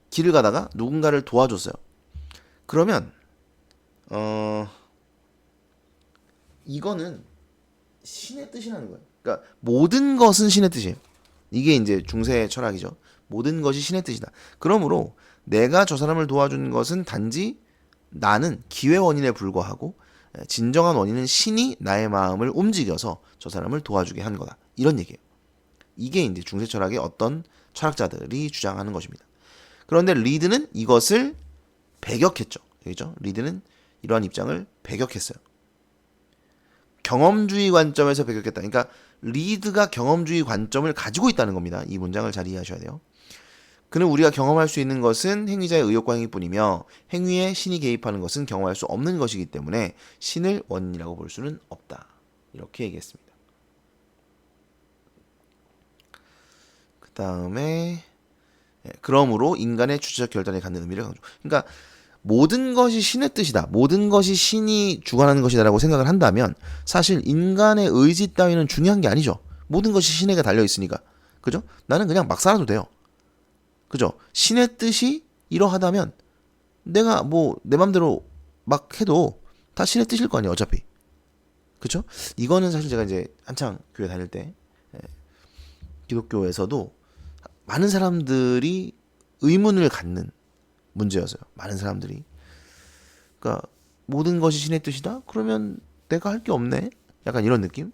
길을 가다가 누군가를 도와줬어요. 그러면 이거는 신의 뜻이라는 거예요. 그러니까 모든 것은 신의 뜻이에요. 이게 이제 중세 철학이죠. 모든 것이 신의 뜻이다. 그러므로 내가 저 사람을 도와준 것은 단지 나는 기회 원인에 불과하고 진정한 원인은 신이 나의 마음을 움직여서 저 사람을 도와주게 한 거다. 이런 얘기예요. 이게 이제 중세 철학의 어떤 철학자들이 주장하는 것입니다. 그런데 리드는 이것을 배격했죠. 그죠? 리드는 이러한 입장을 배격했어요. 경험주의 관점에서 배격했다. 그러니까 리드가 경험주의 관점을 가지고 있다는 겁니다. 이 문장을 잘 이해하셔야 돼요. 그는 우리가 경험할 수 있는 것은 행위자의 의욕과 행위뿐이며 행위에 신이 개입하는 것은 경험할 수 없는 것이기 때문에 신을 원인이라고 볼 수는 없다. 이렇게 얘기했습니다. 그 다음에 그러므로 인간의 주체적 결단에 갖는 의미를 강조. 그러니까 모든 것이 신의 뜻이다. 모든 것이 신이 주관하는 것이다라고 생각을 한다면 사실 인간의 의지 따위는 중요한 게 아니죠. 모든 것이 신에게 달려 있으니까. 그죠? 나는 그냥 막 살아도 돼요. 그죠? 신의 뜻이 이러하다면 내가 뭐 내 맘대로 막 해도 다 신의 뜻일 거 아니에요, 어차피. 그죠? 이거는 사실 제가 이제 한창 교회 다닐 때 기독교에서도 많은 사람들이 의문을 갖는 문제였어요. 많은 사람들이. 그러니까 모든 것이 신의 뜻이다? 그러면 내가 할 게 없네? 약간 이런 느낌?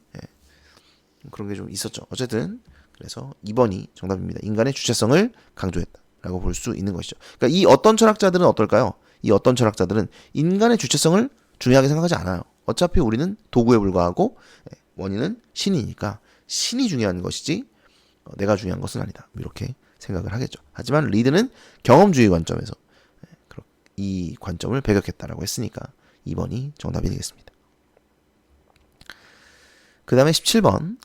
그런 게 좀 있었죠. 어쨌든 그래서 2번이 정답입니다. 인간의 주체성을 강조했다라고 볼 수 있는 것이죠. 그러니까 이 어떤 철학자들은 어떨까요? 이 어떤 철학자들은 인간의 주체성을 중요하게 생각하지 않아요. 어차피 우리는 도구에 불과하고 원인은 신이니까 신이 중요한 것이지 내가 중요한 것은 아니다. 이렇게 생각을 하겠죠. 하지만 리드는 경험주의 관점에서 이 관점을 배격했다라고 했으니까 2번이 정답이 되겠습니다. 그 다음에 17번.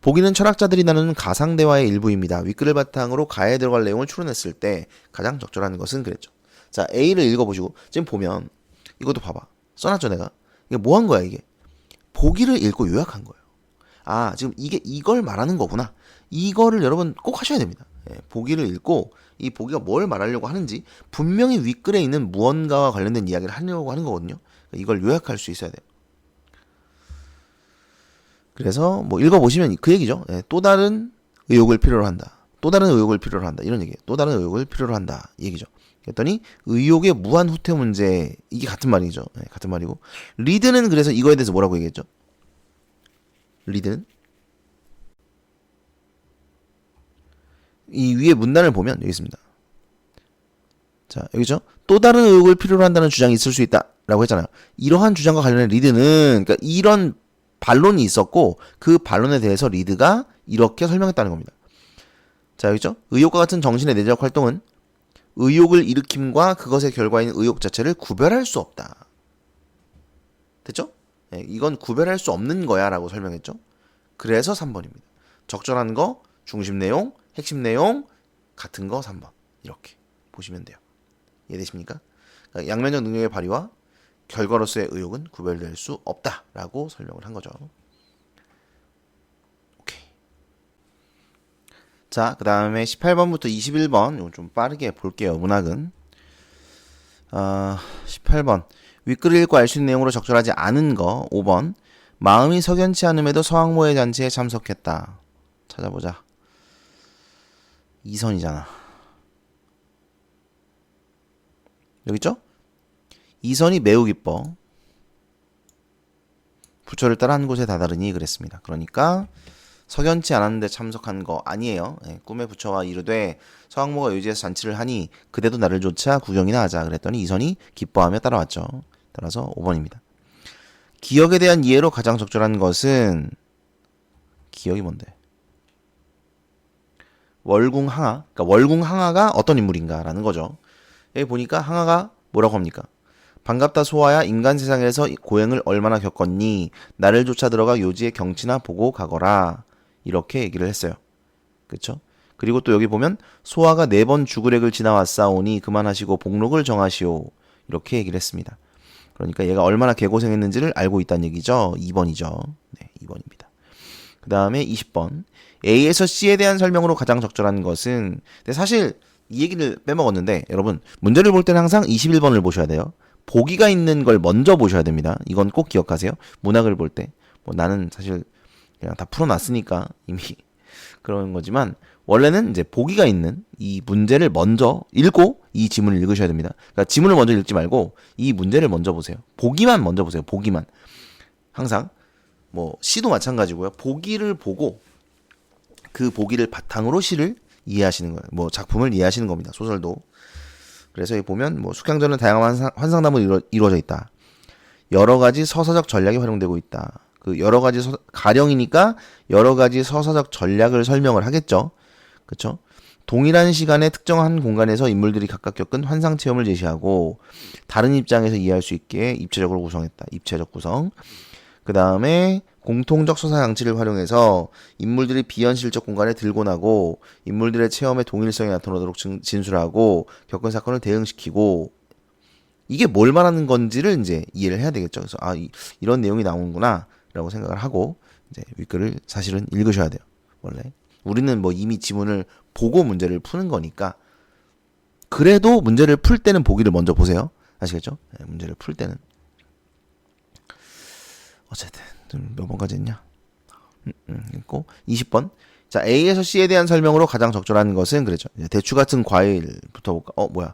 보기는 철학자들이 나누는 가상대화의 일부입니다. 윗글을 바탕으로 가에 들어갈 내용을 추론했을 때 가장 적절한 것은 그랬죠. 자, A를 읽어보시고 지금 보면 이것도 봐봐. 써놨죠 내가. 이게 뭐 한 거야 이게. 보기를 읽고 요약한 거예요. 아, 지금 이게 이걸 말하는 거구나. 이거를 여러분 꼭 하셔야 됩니다. 보기를 읽고 이 보기가 뭘 말하려고 하는지 분명히 윗글에 있는 무언가와 관련된 이야기를 하려고 하는 거거든요. 이걸 요약할 수 있어야 돼요. 그래서 뭐 읽어보시면 그 얘기죠. 또 다른 의욕을 필요로 한다. 또 다른 의욕을 필요로 한다. 이런 얘기예요. 또 다른 의욕을 필요로 한다. 이 얘기죠. 그랬더니 의욕의 무한 후퇴 문제, 이게 같은 말이죠. 같은 말이고 리드는 그래서 이거에 대해서 뭐라고 얘기했죠? 리드는 이 위에 문단을 보면 여기 있습니다. 자, 여기죠. 또 다른 의욕을 필요로 한다는 주장이 있을 수 있다라고 했잖아요. 이러한 주장과 관련된 리드는 그러니까 이런 반론이 있었고 그 반론에 대해서 리드가 이렇게 설명했다는 겁니다. 자, 여기죠. 의욕과 같은 정신의 내적 활동은 의욕을 일으킴과 그것의 결과인 의욕 자체를 구별할 수 없다. 됐죠? 이건 구별할 수 없는 거야 라고 설명했죠. 그래서 3번입니다. 적절한 거, 중심 내용, 핵심 내용, 같은 거 3번. 이렇게 보시면 돼요. 이해되십니까? 그러니까 양면적 능력의 발휘와 결과로서의 의욕은 구별될 수 없다라고 설명을 한 거죠. 오케이. 자, 그 다음에 18번부터 21번 이거 좀 빠르게 볼게요. 문학은 18번 윗글을 읽고 알 수 있는 내용으로 적절하지 않은 거 5번 마음이 석연치 않음에도 서왕모의 잔치에 참석했다. 찾아보자. 이선이잖아. 여기 있죠? 이선이 매우 기뻐. 부처를 따라 한 곳에 다다르니 그랬습니다. 그러니까 석연치 않았는데 참석한 거 아니에요. 꿈의 부처와 이르되 서왕모가 요지에서 잔치를 하니 그대도 나를 조차 구경이나 하자. 그랬더니 이선이 기뻐하며 따라왔죠. 따라서 5번입니다. 기억에 대한 이해로 가장 적절한 것은 기억이 뭔데? 월궁항하. 그러니까 월궁항하가 어떤 인물인가라는 거죠. 여기 보니까 항하가 뭐라고 합니까? 반갑다 소아야 인간 세상에서 고행을 얼마나 겪었니? 나를 쫓아 들어가 요지의 경치나 보고 가거라. 이렇게 얘기를 했어요. 그렇죠? 그리고 또 여기 보면 소아가 4번 주구렉을 지나왔사오니 그만하시고 복록을 정하시오. 이렇게 얘기를 했습니다. 그러니까 얘가 얼마나 개고생했는지를 알고 있다는 얘기죠. 2번이죠. 네, 2번입니다. 그 다음에 20번. A에서 C에 대한 설명으로 가장 적절한 것은 근데 사실 이 얘기를 빼먹었는데 여러분 문제를 볼 때는 항상 21번을 보셔야 돼요. 보기가 있는 걸 먼저 보셔야 됩니다. 이건 꼭 기억하세요. 문학을 볼 때. 뭐 나는 사실 그냥 다 풀어놨으니까 이미 그런 거지만 원래는 이제 보기가 있는 이 문제를 먼저 읽고 이 지문을 읽으셔야 됩니다. 그러니까 지문을 먼저 읽지 말고 이 문제를 먼저 보세요. 보기만 먼저 보세요. 보기만. 항상 뭐 시도 마찬가지고요. 보기를 보고 그 보기를 바탕으로 시를 이해하시는 거예요. 뭐 작품을 이해하시는 겁니다. 소설도. 그래서 여기 보면 뭐 숙향전은 다양한 환상담으로 이루어져 있다. 여러 가지 서사적 전략이 활용되고 있다. 그 여러 가지 가령이니까 여러 가지 서사적 전략을 설명을 하겠죠. 그렇죠? 동일한 시간에 특정한 공간에서 인물들이 각각 겪은 환상 체험을 제시하고 다른 입장에서 이해할 수 있게 입체적으로 구성했다. 입체적 구성. 그 다음에 공통적 서사 장치를 활용해서 인물들이 비현실적 공간에 들고 나고 인물들의 체험의 동일성이 나타나도록 진술하고 겪은 사건을 대응시키고 이게 뭘 말하는 건지를 이제 이해를 해야 되겠죠. 그래서 이런 내용이 나오는구나 라고 생각을 하고 이제 윗글을 사실은 읽으셔야 돼요. 원래 우리는 뭐 이미 지문을 보고 문제를 푸는 거니까 그래도 문제를 풀 때는 보기를 먼저 보세요. 아시겠죠? 네, 문제를 풀 때는. 어쨌든 몇 번까지 했냐? 있고 20번. 자, A에서 C에 대한 설명으로 가장 적절한 것은 그랬죠. 대추 같은 과일부터 볼까? 뭐야?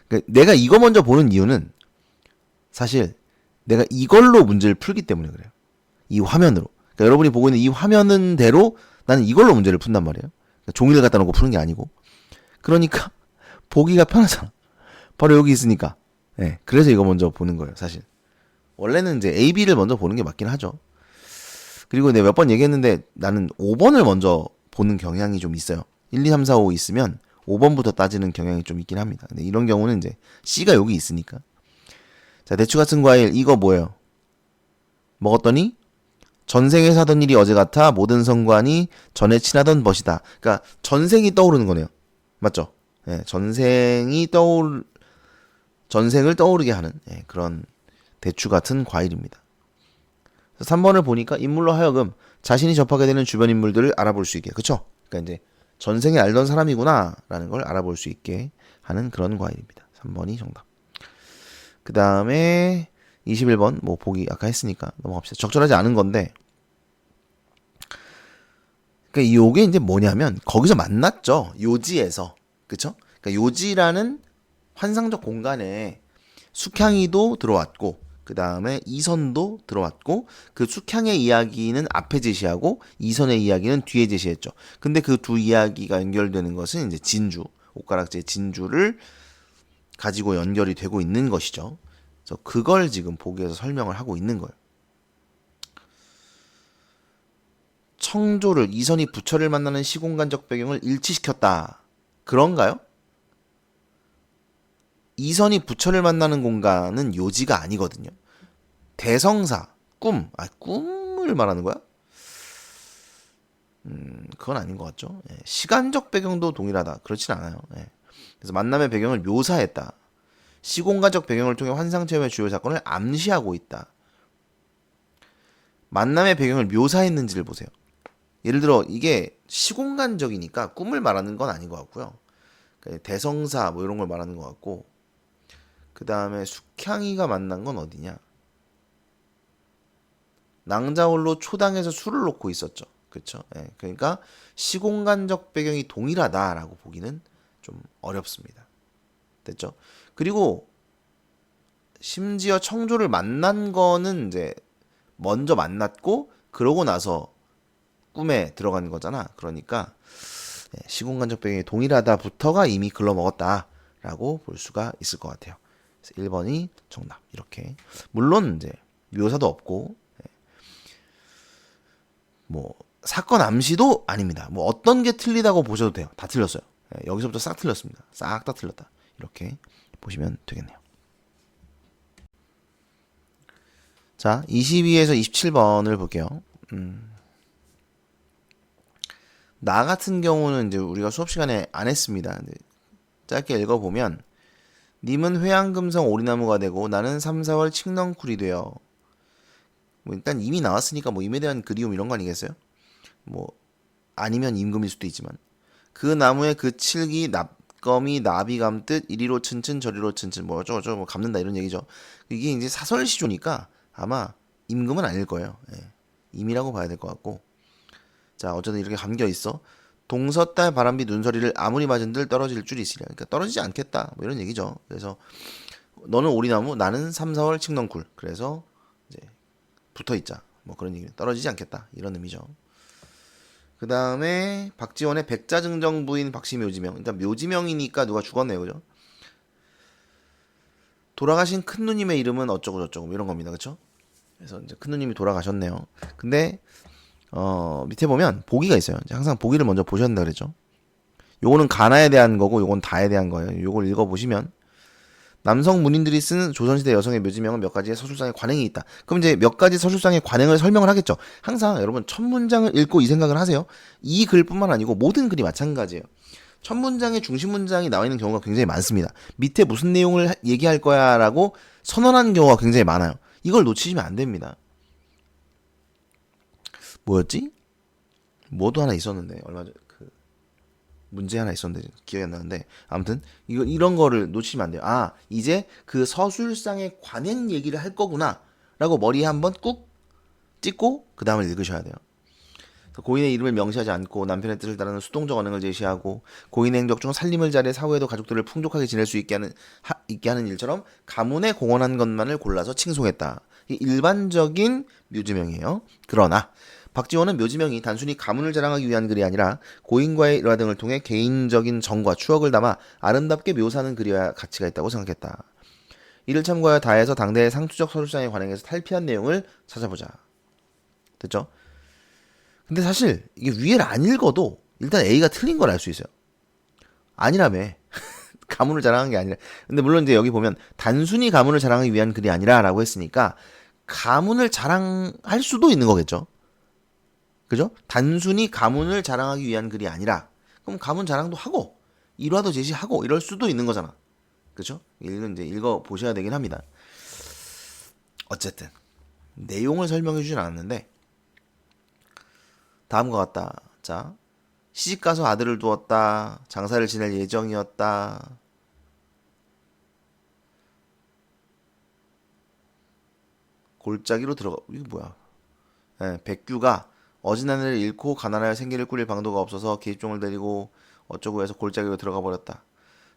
그러니까 내가 이거 먼저 보는 이유는 사실 내가 이걸로 문제를 풀기 때문에 그래요. 이 화면으로. 그러니까 여러분이 보고 있는 이 화면은 대로 나는 이걸로 문제를 푼단 말이에요. 그러니까 종이를 갖다 놓고 푸는 게 아니고. 그러니까 보기가 편하잖아. 바로 여기 있으니까. 네, 그래서 이거 먼저 보는 거예요, 사실. 원래는 이제 A, B를 먼저 보는 게 맞긴 하죠. 그리고 내가 몇 번 얘기했는데 나는 5번을 먼저 보는 경향이 좀 있어요. 1, 2, 3, 4, 5 있으면 5번부터 따지는 경향이 좀 있긴 합니다. 근데 이런 경우는 이제 C가 여기 있으니까. 자, 대추 같은 과일, 이거 뭐예요? 먹었더니 전생에 사던 일이 어제 같아 모든 성관이 전에 친하던 벗이다. 그러니까 전생이 떠오르는 거네요. 맞죠? 예, 전생을 떠오르게 하는 그런 대추 같은 과일입니다. 3번을 보니까 인물로 하여금 자신이 접하게 되는 주변 인물들을 알아볼 수 있게. 그쵸? 그러니까 이제 전생에 알던 사람이구나 라는 걸 알아볼 수 있게 하는 그런 과일입니다. 3번이 정답. 그 다음에 21번 뭐 보기 아까 했으니까 넘어갑시다. 적절하지 않은 건데 그러니까 요게 이제 뭐냐면 거기서 만났죠. 요지에서. 그쵸? 그러니까 요지라는 환상적 공간에 숙향이도 들어왔고 그 다음에 이선도 들어왔고 그 숙향의 이야기는 앞에 제시하고 이선의 이야기는 뒤에 제시했죠. 근데 그 두 이야기가 연결되는 것은 이제 진주, 옷가락지의 진주를 가지고 연결이 되고 있는 것이죠. 그래서 그걸 지금 보기에서 설명을 하고 있는 거예요. 청조를 이선이 부처를 만나는 시공간적 배경을 일치시켰다. 그런가요? 이선이 부처를 만나는 공간은 요지가 아니거든요. 대성사, 꿈을 말하는 거야? 그건 아닌 것 같죠. 시간적 배경도 동일하다. 그렇진 않아요. 그래서 만남의 배경을 묘사했다. 시공간적 배경을 통해 환상체험의 주요 사건을 암시하고 있다. 만남의 배경을 묘사했는지를 보세요. 예를 들어 이게 시공간적이니까 꿈을 말하는 건 아닌 것 같고요. 대성사 뭐 이런 걸 말하는 것 같고 그 다음에 숙향이가 만난 건 어디냐? 낭자홀로 초당에서 술을 놓고 있었죠. 그렇죠? 그러니까 시공간적 배경이 동일하다라고 보기는 좀 어렵습니다. 됐죠? 그리고 심지어 청조를 만난 거는 이제 먼저 만났고 그러고 나서 꿈에 들어간 거잖아. 그러니까 시공간적 배경이 동일하다부터가 이미 글러먹었다라고 볼 수가 있을 것 같아요. 그래서 1번이 정답. 이렇게 물론 이제 묘사도 없고 뭐 사건 암시도 아닙니다. 뭐 어떤 게 틀리다고 보셔도 돼요. 다 틀렸어요. 여기서부터 싹 틀렸습니다. 싹 다 틀렸다. 이렇게 보시면 되겠네요. 자, 22에서 27번을 볼게요. 나 같은 경우는 이제 우리가 수업 시간에 안 했습니다. 짧게 읽어보면 님은 회양금성 오리나무가 되고 나는 3, 4월 칡넝쿨이 되어 뭐 일단 이미 나왔으니까 뭐 임에 대한 그리움 이런 거 아니겠어요? 뭐 아니면 임금일 수도 있지만 그 나무에 그 칠기 납검이 나비 감듯 이리로 츤츤 저리로 츤츤 뭐 어쩌고저쩌고 뭐 감는다 이런 얘기죠. 이게 이제 사설 시조니까 아마 임금은 아닐 거예요. 임이라고 봐야 될 것 같고 자 어쨌든 이렇게 감겨 있어. 동서딸 바람비 눈서리를 아무리 맞은들 떨어질 줄이 있으랴. 그러니까 떨어지지 않겠다 뭐 이런 얘기죠. 그래서 너는 오리나무 나는 3, 4월 칡넝쿨 그래서 이제 붙어있자 뭐 그런 얘기 떨어지지 않겠다 이런 의미죠. 그 다음에 박지원의 백자증정 부인 박씨묘지명 일단 묘지명이니까 누가 죽었네요. 그죠? 돌아가신 큰누님의 이름은 어쩌고 저쩌고 뭐 이런 겁니다. 그쵸? 그래서 이제 큰누님이 돌아가셨네요. 근데 밑에 보면 보기가 있어요. 항상 보기를 먼저 보셔야 된다 그랬죠. 요거는 가나에 대한 거고 요건 다에 대한 거예요. 요걸 읽어보시면 남성 문인들이 쓴 조선시대 여성의 묘지명은 몇 가지의 서술상의 관행이 있다. 그럼 이제 몇 가지 서술상의 관행을 설명을 하겠죠. 항상 여러분 첫 문장을 읽고 이 생각을 하세요. 이 글뿐만 아니고 모든 글이 마찬가지예요. 첫 문장의 중심 문장이 나와 있는 경우가 굉장히 많습니다. 밑에 무슨 내용을 얘기할 거야 라고 선언하는 경우가 굉장히 많아요. 이걸 놓치시면 안 됩니다. 뭐였지? 뭐도 하나 있었는데 얼마 전 문제 하나 있었는데 기억이 안 나는데 아무튼 이런 거를 놓치면 안 돼요. 아, 이제 그 서술상의 관행 얘기를 할 거구나라고 머리에 한번 꾹 찍고 그 다음을 읽으셔야 돼요. 고인의 이름을 명시하지 않고 남편의 뜻을 따르는 수동적 언행을 제시하고 고인의 행적 중 살림을 잘해 사후에도 가족들을 풍족하게 지낼 수 있게 하는 일처럼 가문에 공헌한 것만을 골라서 칭송했다. 이 일반적인 묘지명이에요. 그러나 박지원은 묘지명이 단순히 가문을 자랑하기 위한 글이 아니라 고인과의 일화 등을 통해 개인적인 정과 추억을 담아 아름답게 묘사하는 글이어야 가치가 있다고 생각했다. 이를 참고하여 다해서 당대의 상투적 서술상에 관행해서 탈피한 내용을 찾아보자. 됐죠? 근데 사실 이게 위에를 안 읽어도 일단 A가 틀린 걸 알 수 있어요. 아니라며. 가문을 자랑한 게 아니라. 근데 물론 이제 여기 보면 단순히 가문을 자랑하기 위한 글이 아니라라고 했으니까 가문을 자랑할 수도 있는 거겠죠. 그죠? 단순히 가문을 자랑하기 위한 글이 아니라 그럼 가문 자랑도 하고 일화도 제시하고 이럴 수도 있는 거잖아. 그죠? 이건 이제 읽어 보셔야 되긴 합니다. 어쨌든 내용을 설명해 주진 않았는데 다음과 같다. 자, 시집가서 아들을 두었다. 장사를 지낼 예정이었다. 골짜기로 들어가. 이게 뭐야? 예, 백규가 어진아내를 잃고 가난하여 생계를 꾸릴 방도가 없어서 계집종을 데리고 어쩌고 해서 골짜기로 들어가 버렸다.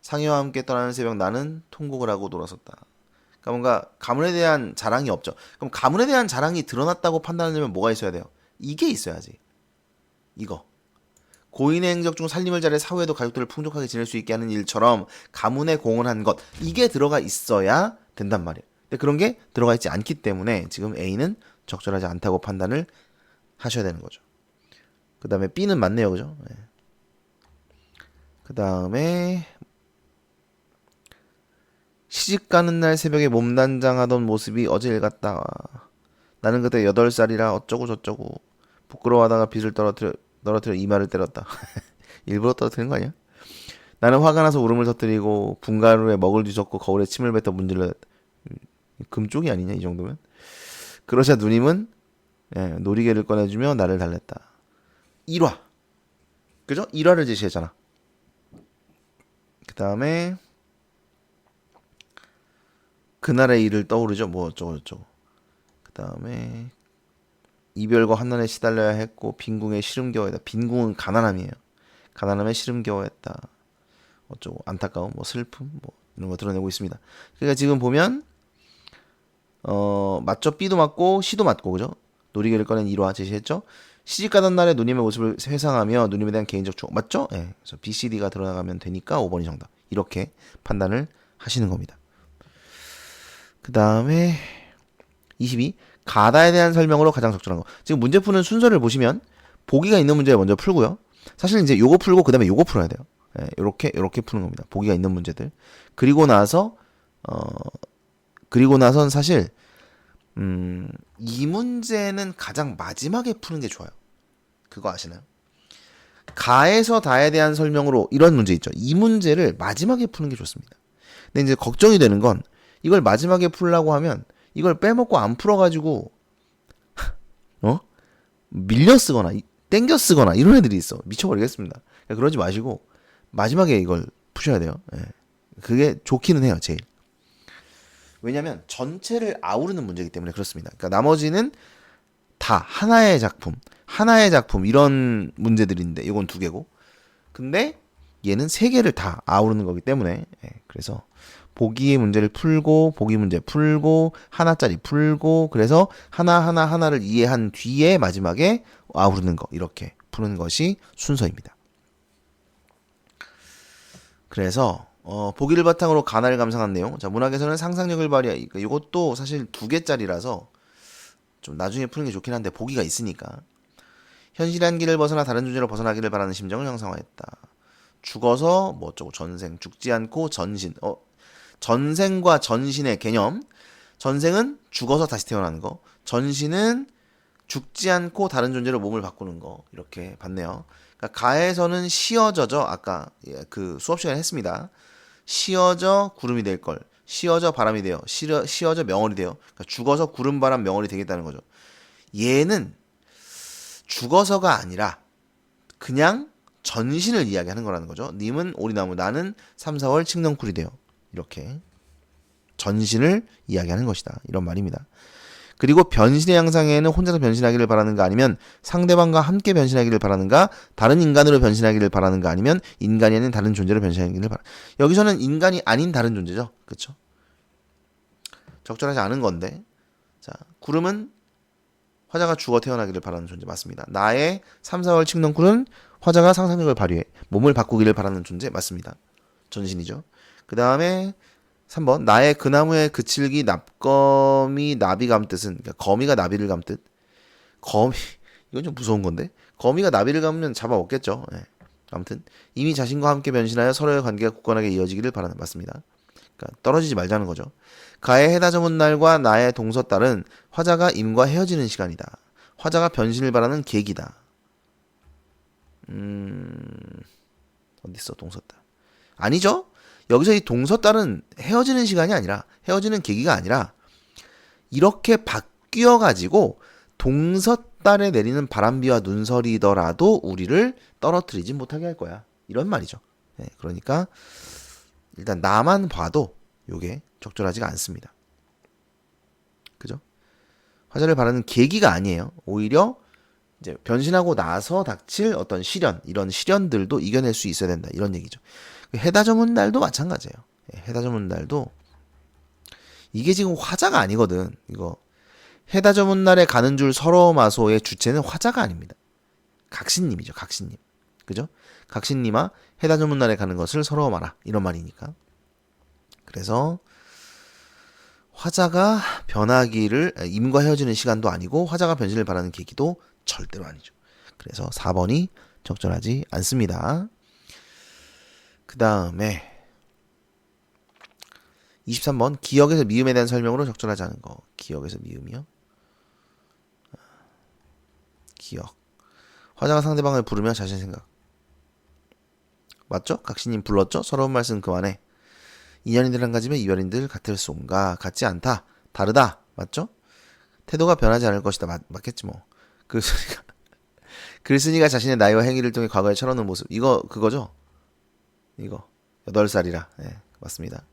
상여와 함께 떠나는 새벽 나는 통곡을 하고 돌아섰다. 그러니까 뭔가 가문에 대한 자랑이 없죠. 그럼 가문에 대한 자랑이 드러났다고 판단하려면 뭐가 있어야 돼요? 이게 있어야지. 이거. 고인의 행적 중 살림을 잘해 사후에도 가족들을 풍족하게 지낼 수 있게 하는 일처럼 가문에 공헌한 것. 이게 들어가 있어야 된단 말이에요. 근데 그런 게 들어가 있지 않기 때문에 지금 A는 적절하지 않다고 판단을 하셔야 되는 거죠. 그 다음에 B는 맞네요. 그죠? 네. 그 다음에 시집 가는 날 새벽에 몸단장하던 모습이 어제 일 같다. 나는 그때 8살이라 어쩌고 저쩌고 부끄러워하다가 빗을 떨어뜨려 이마를 때렸다. 일부러 떨어뜨린 거 아니야? 나는 화가 나서 울음을 터뜨리고 분가루에 먹을 뒤섞고 거울에 침을 뱉어 문질렀다. 금쪽이 아니냐 이 정도면? 그러자 누님은 놀이개를 꺼내주며 나를 달랬다. 1화. 그죠? 1화를 제시했잖아. 그 다음에 그날의 일을 떠오르죠. 뭐 어쩌고 저쩌고. 그 다음에 이별과 환난에 시달려야 했고 빈궁에 시름겨워했다. 빈궁은 가난함이에요. 가난함에 시름겨워했다. 어쩌고 안타까움, 뭐 슬픔, 뭐 이런 거 드러내고 있습니다. 그러니까 지금 보면 맞죠? B도 맞고 C도 맞고 그죠? 놀이개를 꺼낸 1화 제시했죠. 시집 가던 날에 누님의 모습을 회상하며 누님에 대한 개인적 추억 맞죠? 예. 그래서 B, C, D가 들어가면 되니까 5번이 정답. 이렇게 판단을 하시는 겁니다. 그 다음에 22. 가다에 대한 설명으로 가장 적절한 거. 지금 문제 푸는 순서를 보시면 보기가 있는 문제를 먼저 풀고요. 사실 이제 요거 풀고 그 다음에 요거 풀어야 돼요. 예, 요렇게 푸는 겁니다. 보기가 있는 문제들. 그리고 나서 그리고 나선 사실 이 문제는 가장 마지막에 푸는 게 좋아요. 그거 아시나요? 가에서 다에 대한 설명으로 이런 문제 있죠. 이 문제를 마지막에 푸는 게 좋습니다. 근데 이제 걱정이 되는 건 이걸 마지막에 풀려고 하면 이걸 빼먹고 안 풀어가지고 밀려 쓰거나 땡겨 쓰거나 이런 애들이 있어. 미쳐버리겠습니다. 그러니까 그러지 마시고 마지막에 이걸 푸셔야 돼요. 예. 그게 좋기는 해요. 제일. 왜냐면 전체를 아우르는 문제이기 때문에 그렇습니다. 그러니까 나머지는 다 하나의 작품 이런 문제들인데 이건 2개고 근데 얘는 3개를 다 아우르는 거기 때문에 그래서 보기의 문제를 풀고 보기 문제 풀고 하나짜리 풀고 그래서 하나를 이해한 뒤에 마지막에 아우르는 거 이렇게 푸는 것이 순서입니다. 그래서 보기를 바탕으로 가나를 감상한 내용. 자, 문학에서는 상상력을 발휘하. 이것도 사실 2개짜리라서 좀 나중에 푸는 게 좋긴 한데 보기가 있으니까. 현실한 길을 벗어나 다른 존재로 벗어나기를 바라는 심정을 형상화했다. 죽어서 뭐 어쩌고 전생, 죽지 않고 전신. 전생과 전신의 개념. 전생은 죽어서 다시 태어나는 거. 전신은 죽지 않고 다른 존재로 몸을 바꾸는 거. 이렇게 봤네요. 그러니까 가에서는 시어져죠. 아까 그 수업 시간에 했습니다. 시어져 구름이 될 걸. 시어져 바람이 돼요. 시어져 명월이 돼요. 그러니까 죽어서 구름 바람 명월이 되겠다는 거죠. 얘는 죽어서가 아니라 그냥 전신을 이야기하는 거라는 거죠. 님은 오리나무, 나는 3, 4월 칡넝쿨이 되어. 이렇게 전신을 이야기하는 것이다. 이런 말입니다. 그리고 변신의 양상에는 혼자서 변신하기를 바라는가, 아니면 상대방과 함께 변신하기를 바라는가, 다른 인간으로 변신하기를 바라는가, 아니면 인간이 아닌 다른 존재로 변신하기를 바라. 여기서는 인간이 아닌 다른 존재죠. 그렇죠? 적절하지 않은 건데. 자, 구름은 화자가 죽어 태어나기를 바라는 존재 맞습니다. 나의 3, 4월 칡넝쿨은 화자가 상상력을 발휘해 몸을 바꾸기를 바라는 존재 맞습니다. 전신이죠. 그 다음에 3번 나의 그 나무에 그칠기 납검이 나비 감뜻은, 그러니까 거미가 나비를 감뜻. 거미 이건 좀 무서운 건데, 거미가 나비를 감으면 잡아먹겠죠. 네. 아무튼 이미 자신과 함께 변신하여 서로의 관계가 굳건하게 이어지기를 바라는 맞습니다. 그러니까 떨어지지 말자는 거죠. 가의 해다 저문 날과 나의 동서달은 화자가 임과 헤어지는 시간이다. 화자가 변신을 바라는 계기다. 어딨어 동서달? 아니죠. 여기서 이 동서달은 헤어지는 시간이 아니라, 헤어지는 계기가 아니라, 이렇게 바뀌어가지고 동서달에 내리는 바람비와 눈설이더라도 우리를 떨어뜨리지 못하게 할 거야. 이런 말이죠. 네, 그러니까 일단 나만 봐도 요게 적절하지가 않습니다. 그죠? 화자를 바라는 계기가 아니에요. 오히려 이제 변신하고 나서 닥칠 어떤 시련, 이런 시련들도 이겨낼 수 있어야 된다. 이런 얘기죠. 해다 저문 날도 마찬가지예요. 해다 저문 날도 이게 지금 화자가 아니거든. 이거 해다 저문 날에 가는 줄 서러마소의 주체는 화자가 아닙니다. 각신님이죠. 각신님. 그죠? 각신님아 해다 저문 날에 가는 것을 서러워마라. 이런 말이니까. 그래서 화자가 변하기를, 임과 헤어지는 시간도 아니고 화자가 변신을 바라는 계기도 절대로 아니죠. 그래서 4번이 적절하지 않습니다. 그 다음에 23번 기억에서 미음에 대한 설명으로 적절하지 않은 거. 기억에서 미음이요? 기억. 화자가 상대방을 부르며 자신 생각. 맞죠? 각신님 불렀죠? 서러운 말씀 그만해. 인연인들 한 가지면 이별인들 같을 쏜가. 같지 않다. 다르다. 맞죠? 태도가 변하지 않을 것이다. 맞겠지 뭐. 글쓴이가 자신의 나이와 행위를 통해 과거에 철없는 모습. 이거 그거죠? 이거 8살이라. 네, 맞습니다.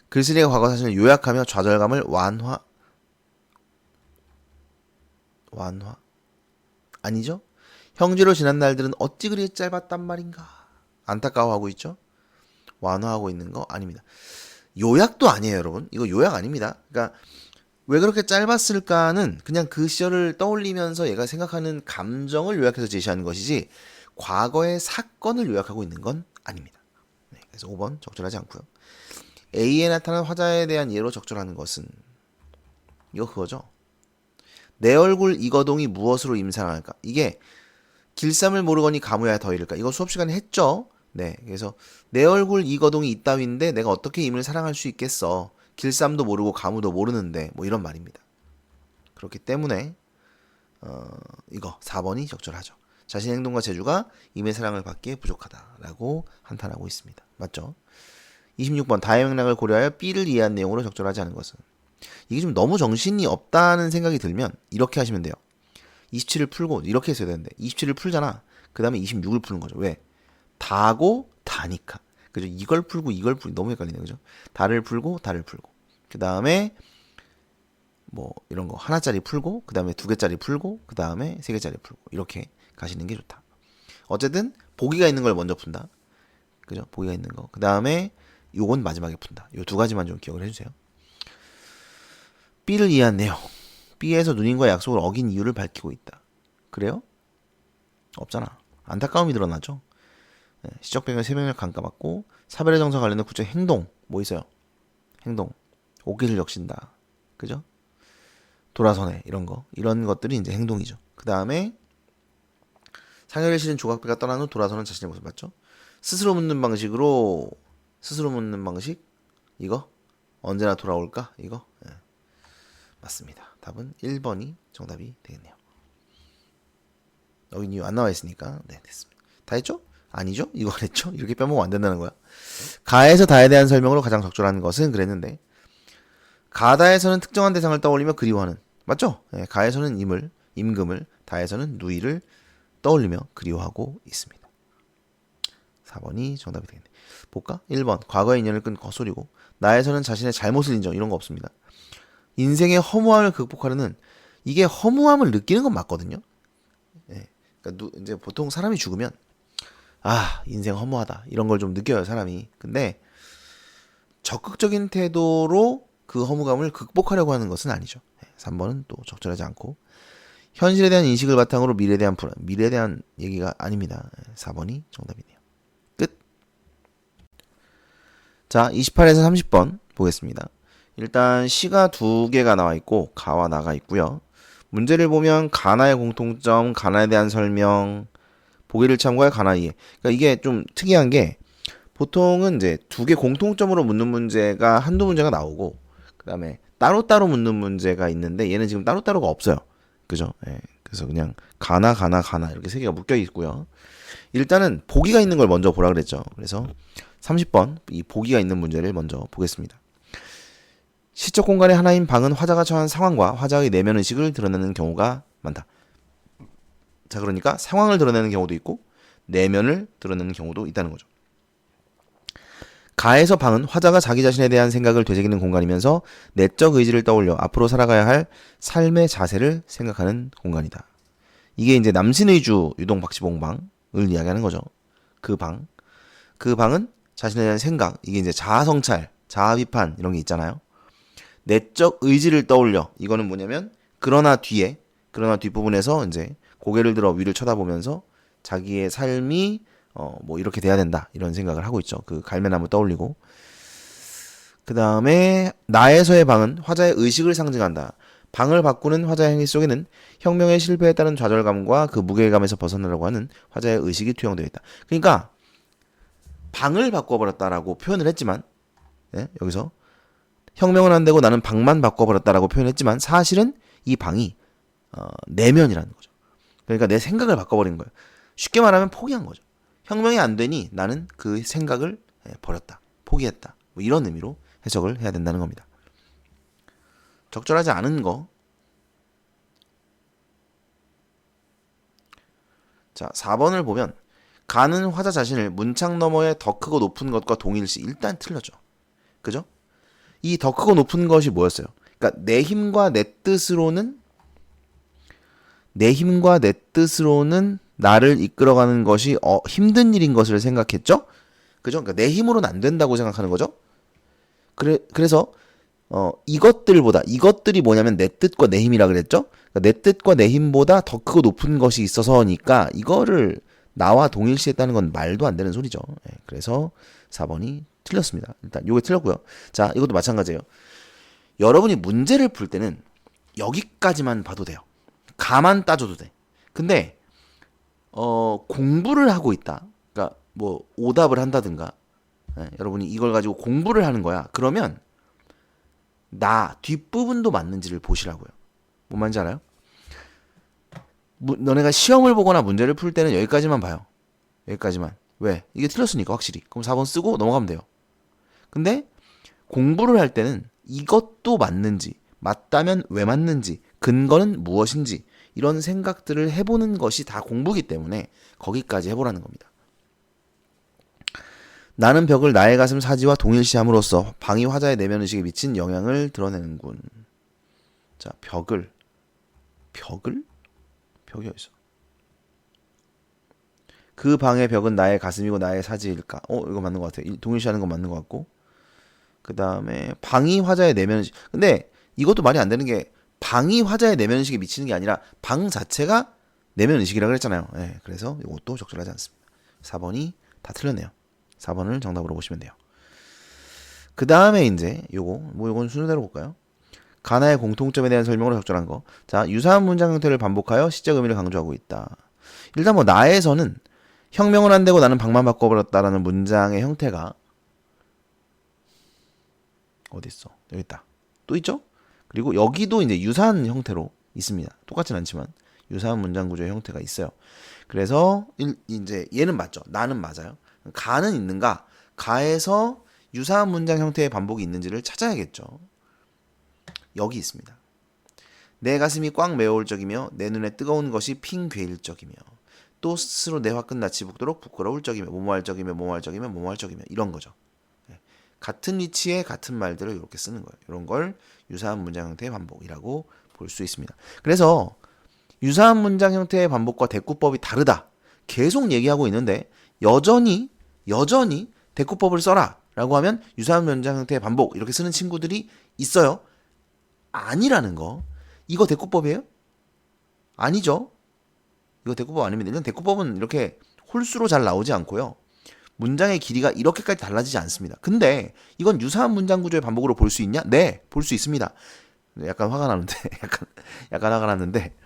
글쓴이가 과거 사실을 요약하며 좌절감을 완화 아니죠? 형제로 지난 날들은 어찌 그리 짧았단 말인가. 안타까워하고 있죠? 완화하고 있는 거 아닙니다. 요약도 아니에요, 여러분. 이거 요약 아닙니다. 그러니까 왜 그렇게 짧았을까는 그냥 그 시절을 떠올리면서 얘가 생각하는 감정을 요약해서 제시하는 것이지 과거의 사건을 요약하고 있는 건 아닙니다. 네, 그래서 5번 적절하지 않고요. A에 나타난 화자에 대한 예로 적절하는 것은 이거 그거죠. 내 얼굴 이거동이 무엇으로 임상할까? 이게 길쌈을 모르거니 가무야 더 이를까? 이거 수업 시간에 했죠. 네, 그래서 내 얼굴 이거동이 이따위인데 내가 어떻게 임을 사랑할 수 있겠어? 길쌈도 모르고 가무도 모르는데 뭐 이런 말입니다. 그렇기 때문에 이거 4번이 적절하죠. 자신의 행동과 재주가 임의 사랑을 받기에 부족하다라고 한탄하고 있습니다. 맞죠? 26번 다의 맥락을 고려하여 B를 이해한 내용으로 적절하지 않은 것은. 이게 좀 너무 정신이 없다는 생각이 들면 이렇게 하시면 돼요. 27을 풀고 이렇게 했어야 되는데 27을 풀잖아. 그 다음에 26을 푸는 거죠. 왜? 다고 다니까. 그죠? 이걸 풀고 이걸 풀고 너무 헷갈리네. 그죠? 다를 풀고 다를 풀고. 그 다음에 뭐 이런 거 하나짜리 풀고 그 다음에 2개짜리 풀고 그 다음에 3개짜리 풀고 이렇게 가시는 게 좋다. 어쨌든 보기가 있는 걸 먼저 푼다. 그죠? 보기가 있는 거. 그 다음에 요건 마지막에 푼다. 요 2가지만 좀 기억을 해주세요. B를 이해한 내용. B에서 누님과 약속을 어긴 이유를 밝히고 있다. 그래요? 없잖아. 안타까움이 드러나죠. 네, 시적 배경에 세명을 감가받고 사별의 정서 관련된 구체 행동 뭐 있어요? 행동. 옷깃을 적신다. 그죠? 돌아서네 이런 거. 이런 것들이 이제 행동이죠. 그 다음에 상여를 실은 조각배가 떠난 후 돌아서는 자신의 모습 맞죠? 스스로 묻는 방식으로 스스로 묻는 방식 이거 언제나 돌아올까 이거 네. 맞습니다. 답은 1번이 정답이 되겠네요. 여기 이유 안 나와 있으니까 네 됐습니다. 다 했죠? 아니죠? 이거 안 했죠? 이렇게 빼먹으면 안 된다는 거야. 가에서 다에 대한 설명으로 가장 적절한 것은 그랬는데 가다에서는 특정한 대상을 떠올리며 그리워하는 맞죠? 네, 가에서는 임금을 다에서는 누이를 떠올리며 그리워하고 있습니다. 4번이 정답이 되겠네. 볼까? 1번 과거의 인연을 끈 헛소리고 나에서는 자신의 잘못을 인정 이런 거 없습니다. 인생의 허무함을 극복하려는 이게 허무함을 느끼는 건 맞거든요. 예. 그러니까 이제 보통 사람이 죽으면 아 인생 허무하다 이런 걸 좀 느껴요 사람이. 근데 적극적인 태도로 그 허무감을 극복하려고 하는 것은 아니죠. 3번은 또 적절하지 않고 현실에 대한 인식을 바탕으로 미래에 대한 불안, 미래에 대한 얘기가 아닙니다. 4번이 정답이네요. 끝. 자, 28에서 30번 보겠습니다. 일단 시가 두 개가 나와 있고 가와 나가 있고요. 문제를 보면 가나의 공통점, 가나에 대한 설명, 보기를 참고할 가나 이해. 그러니까 이게 좀 특이한 게 보통은 이제 두 개 공통점으로 묻는 문제가 한두 문제가 나오고 그다음에 따로따로 묻는 문제가 있는데 얘는 지금 따로따로가 없어요. 그죠? 예. 그래서 그냥 가나 이렇게 세 개가 묶여 있고요. 일단은 보기가 있는 걸 먼저 보라 그랬죠. 그래서 30번 이 보기가 있는 문제를 먼저 보겠습니다. 시적 공간의 하나인 방은 화자가 처한 상황과 화자의 내면 의식을 드러내는 경우가 많다. 자, 그러니까 상황을 드러내는 경우도 있고 내면을 드러내는 경우도 있다는 거죠. 가에서 방은 화자가 자기 자신에 대한 생각을 되새기는 공간이면서 내적 의지를 떠올려 앞으로 살아가야 할 삶의 자세를 생각하는 공간이다. 이게 이제 남신의주 유동박지봉방을 이야기하는 거죠. 그 방. 그 방은 자신에 대한 생각, 이게 이제 자아성찰, 자아비판 이런 게 있잖아요. 내적 의지를 떠올려. 이거는 뭐냐면 그러나 뒷부분에서 이제 고개를 들어 위를 쳐다보면서 자기의 삶이 뭐 이렇게 돼야 된다 이런 생각을 하고 있죠. 그 갈매나무 떠올리고 그 다음에 나에서의 방은 화자의 의식을 상징한다. 방을 바꾸는 화자의 행위 속에는 혁명의 실패에 따른 좌절감과 그 무게감에서 벗어나려고 하는 화자의 의식이 투영되어 있다. 그러니까 방을 바꿔버렸다라고 표현을 했지만 여기서 혁명은 안 되고 나는 방만 바꿔버렸다라고 표현했지만 사실은 이 방이 내면이라는 거죠. 그러니까 내 생각을 바꿔버린 거예요. 쉽게 말하면 포기한 거죠. 혁명이 안 되니 나는 그 생각을 버렸다. 포기했다. 뭐 이런 의미로 해석을 해야 된다는 겁니다. 적절하지 않은 거. 자, 4번을 보면 가는 화자 자신을 문창 너머에 더 크고 높은 것과 동일시. 일단 틀렸죠. 그죠? 이 더 크고 높은 것이 뭐였어요? 그러니까 내 힘과 내 뜻으로는 나를 이끌어가는 것이 힘든 일인 것을 생각했죠? 그죠? 그러니까 내 힘으로는 안 된다고 생각하는 거죠? 그래서 이것들이 뭐냐면 내 뜻과 내 힘이라 그랬죠? 그러니까 내 뜻과 내 힘보다 더 크고 높은 것이 있어서니까 이거를 나와 동일시했다는 건 말도 안 되는 소리죠. 그래서 4번이 틀렸습니다. 일단 요게 틀렸고요. 자, 이것도 마찬가지예요. 여러분이 문제를 풀 때는 여기까지만 봐도 돼요. 가만 따져도 돼. 근데 공부를 하고 있다. 그러니까 뭐 오답을 한다든가 여러분이 이걸 가지고 공부를 하는 거야. 그러면 나 뒷부분도 맞는지를 보시라고요. 뭔 말인지 알아요? 너네가 시험을 보거나 문제를 풀 때는 여기까지만 봐요. 여기까지만. 왜? 이게 틀렸으니까 확실히. 그럼 4번 쓰고 넘어가면 돼요. 근데 공부를 할 때는 이것도 맞는지, 맞다면 왜 맞는지, 근거는 무엇인지 이런 생각들을 해보는 것이 다 공부기 때문에 거기까지 해보라는 겁니다. 나는 벽을 나의 가슴 사지와 동일시함으로써 방이 화자의 내면 의식에 미친 영향을 드러내는군. 자, 벽이 어딨어? 그 방의 벽은 나의 가슴이고 나의 사지일까? 이거 맞는 것 같아요. 동일시하는 건 맞는 것 같고. 그 다음에 방이 화자의 내면 의식. 근데 이것도 말이 안 되는 게 방이 화자의 내면 의식에 미치는 게 아니라 방 자체가 내면 의식이라고 그랬잖아요. 그래서 이것도 적절하지 않습니다. 4번이 다 틀렸네요. 4번을 정답으로 보시면 돼요. 그 다음에 이제 요건 순서대로 볼까요? 가나의 공통점에 대한 설명으로 적절한 거. 자, 유사한 문장 형태를 반복하여 시적 의미를 강조하고 있다. 일단 뭐 나에서는 혁명은 안 되고 나는 방만 바꿔버렸다라는 문장의 형태가 어디 있어? 여기 있다. 또 있죠? 그리고 여기도 이제 유사한 형태로 있습니다. 똑같진 않지만 유사한 문장 구조의 형태가 있어요. 그래서 이제 얘는 맞죠. 나는 맞아요. 가는 있는가? 가에서 유사한 문장 형태의 반복이 있는지를 찾아야겠죠. 여기 있습니다. 내 가슴이 꽉 메어올 적이며 내 눈에 뜨거운 것이 핑 괴일 적이며 또 스스로 내 화끝 낯이 붓도록 부끄러울 적이며 뭐뭐할 적이며 뭐뭐할 적이며 뭐뭐할 적이며 이런 거죠. 같은 위치에 같은 말들을 이렇게 쓰는 거예요. 이런 걸 유사한 문장 형태의 반복이라고 볼 수 있습니다. 그래서 유사한 문장 형태의 반복과 대꾸법이 다르다. 계속 얘기하고 있는데 여전히 대꾸법을 써라 라고 하면 유사한 문장 형태의 반복 이렇게 쓰는 친구들이 있어요. 아니라는 거. 이거 대꾸법이에요? 아니죠. 이거 대꾸법 아닙니다. 이건 대꾸법은 이렇게 홀수로 잘 나오지 않고요. 문장의 길이가 이렇게까지 달라지지 않습니다. 근데 이건 유사한 문장 구조의 반복으로 볼 수 있냐? 네, 볼 수 있습니다. 약간 화가 나는데, 약간 화가 났는데,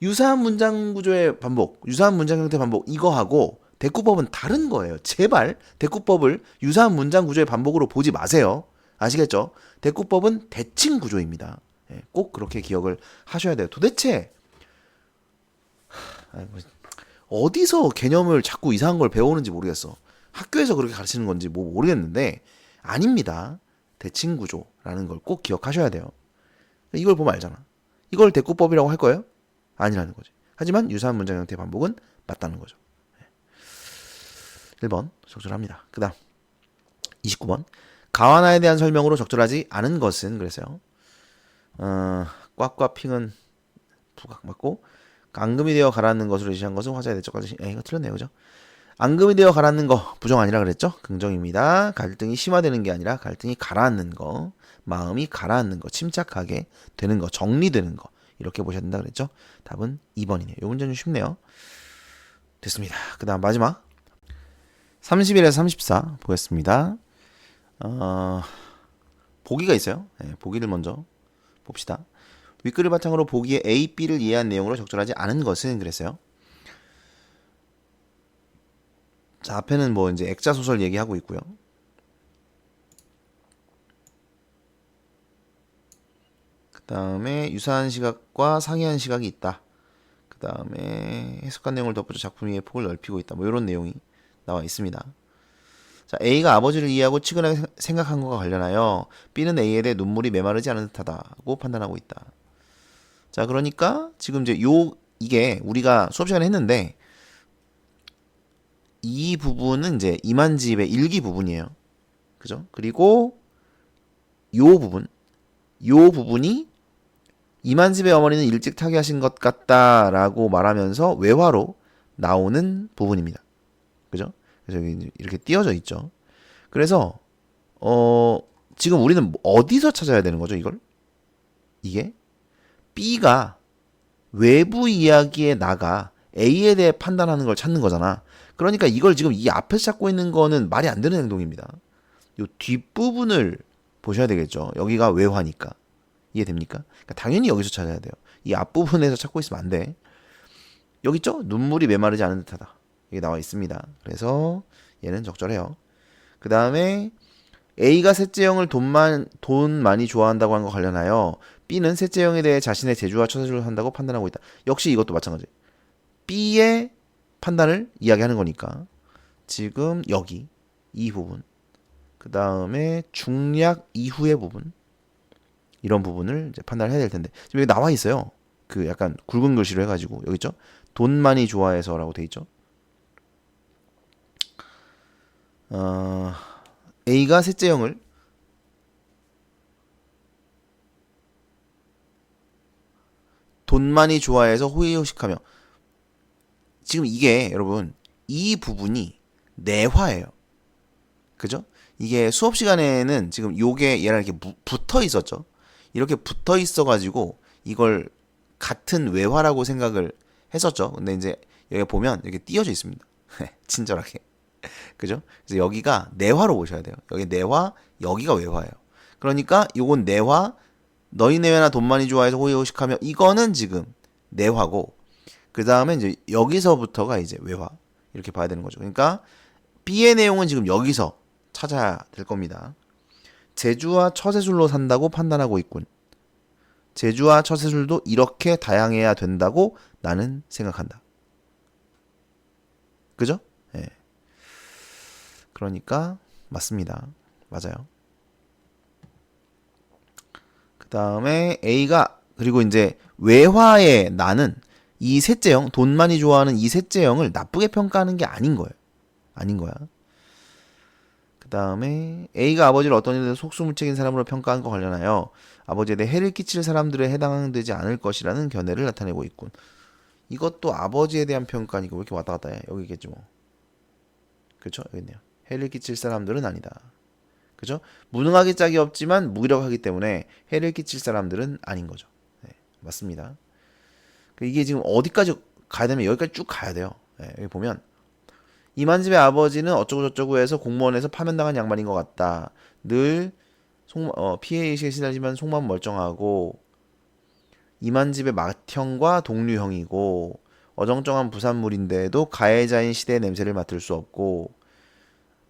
유사한 문장 구조의 반복, 유사한 문장 형태 반복 이거하고 대꾸법은 다른 거예요. 제발 대꾸법을 유사한 문장 구조의 반복으로 보지 마세요. 아시겠죠? 대꾸법은 대칭 구조입니다. 꼭 그렇게 기억을 하셔야 돼요. 도대체 어디서 개념을 자꾸 이상한 걸 배우는지 모르겠어. 학교에서 그렇게 가르치는 건지 뭐 모르겠는데 아닙니다. 대칭 구조라는 걸 꼭 기억하셔야 돼요. 이걸 보면 알잖아. 이걸 대꾸법이라고 할 거예요? 아니라는 거지. 하지만 유사한 문장 형태의 반복은 맞다는 거죠. 1번 적절합니다. 그 다음 29번 가와나에 대한 설명으로 적절하지 않은 것은 그랬어요. 꽉과 핑은 부각 맞고 앙금이 되어 가라앉는 것으로 제시한 것은 화자의 대적까지 이거 틀렸네요. 그죠? 앙금이 되어 가라앉는 거 부정 아니라 그랬죠? 긍정입니다. 갈등이 심화되는 게 아니라 갈등이 가라앉는 거, 마음이 가라앉는 거, 침착하게 되는 거, 정리되는 거 이렇게 보셔야 된다 그랬죠? 답은 2번이네요. 이 문제는 쉽네요. 됐습니다. 그 다음 마지막 31에서 34 보겠습니다. 보기가 있어요. 네, 보기를 먼저 봅시다. 윗글을 바탕으로 보기에 A, B를 이해한 내용으로 적절하지 않은 것은 그랬어요. 자, 앞에는 뭐 이제 액자 소설 얘기하고 있고요. 그 다음에 유사한 시각과 상이한 시각이 있다. 그 다음에 해석한 내용을 덧붙여 작품 위의 폭을 넓히고 있다. 뭐 이런 내용이 나와 있습니다. 자, A가 아버지를 이해하고 치근하게 생각한 것과 관련하여 B는 A에 대해 눈물이 메마르지 않은 듯하다고 판단하고 있다. 자, 그러니까 지금 이제 이게 우리가 수업 시간에 했는데 이 부분은 이제 이만집의 일기 부분이에요. 그죠? 그리고 요 부분이 이만집의 어머니는 일찍 타계하신 것 같다라고 말하면서 외화로 나오는 부분입니다. 그죠? 그래서 여기 이렇게 띄어져 있죠. 그래서 지금 우리는 어디서 찾아야 되는 거죠, 이걸? 이게 B가 외부 이야기에 나가 A에 대해 판단하는 걸 찾는 거잖아. 그러니까 이걸 지금 이 앞에서 찾고 있는 거는 말이 안 되는 행동입니다. 이 뒷부분을 보셔야 되겠죠. 여기가 외화니까. 이해됩니까? 그러니까 당연히 여기서 찾아야 돼요. 이 앞부분에서 찾고 있으면 안 돼. 여기 있죠? 눈물이 메마르지 않은 듯하다. 이게 나와 있습니다. 그래서 얘는 적절해요. 그 다음에 A가 셋째 형을 돈 많이 좋아한다고 한 거 관련하여 B는 셋째 형에 대해 자신의 재주와 처세를 한다고 판단하고 있다. 역시 이것도 마찬가지. B의 판단을 이야기하는 거니까 지금 여기 이 부분 그 다음에 중략 이후의 부분 이런 부분을 이제 판단을 해야 될 텐데 지금 여기 나와 있어요. 그 약간 굵은 글씨로 해가지고 여기 있죠. 돈 많이 좋아해서라고 돼 있죠. A가 셋째 형을 돈 많이 좋아해서 호의호식하며 지금 이게 여러분 이 부분이 내화예요. 그죠? 이게 수업 시간에는 지금 요게 얘랑 이렇게 붙어 있었죠. 이렇게 붙어 있어 가지고 이걸 같은 외화라고 생각을 했었죠. 근데 이제 여기 보면 이렇게 띄어져 있습니다. 친절하게. 그죠? 그래서 여기가 내화로 보셔야 돼요. 여기 내화, 여기가 외화예요. 그러니까 요건 내화, 너희 내외나 돈 많이 좋아해서 호의호식하며 이거는 지금 내화고 그 다음에 이제 여기서부터가 이제 외화 이렇게 봐야 되는 거죠. 그러니까 B의 내용은 지금 여기서 찾아야 될 겁니다. 재주와 처세술로 산다고 판단하고 있군. 재주와 처세술도 이렇게 다양해야 된다고 나는 생각한다. 그죠? 예. 그러니까 맞습니다. 맞아요. 그 다음에 A가 그리고 이제 외화의 나는 이 셋째형, 돈 많이 좋아하는 이 셋째형을 나쁘게 평가하는 게 아닌 거예요. 아닌 거야. 그 다음에 A가 아버지를 어떤 일에서 속수무책인 사람으로 평가한 것 관련하여 아버지에 대해 해를 끼칠 사람들에 해당되지 않을 것이라는 견해를 나타내고 있군. 이것도 아버지에 대한 평가니까 왜 이렇게 왔다 갔다 해? 여기 있겠지 뭐. 그렇죠? 여기 있네요. 해를 끼칠 사람들은 아니다. 그죠? 무능하기 짝이 없지만 무기력하기 때문에 해를 끼칠 사람들은 아닌 거죠. 네, 맞습니다. 이게 지금 어디까지 가야 되면 여기까지 쭉 가야 돼요. 네, 여기 보면 이만집의 아버지는 어쩌고 저쩌고 해서 공무원에서 파면당한 양반인 것 같다. 늘 피해의식에 시달리지만 속마음 멀쩡하고 이만집의 맏형과 동류형이고 어정쩡한 부산물인데도 가해자인 시대의 냄새를 맡을 수 없고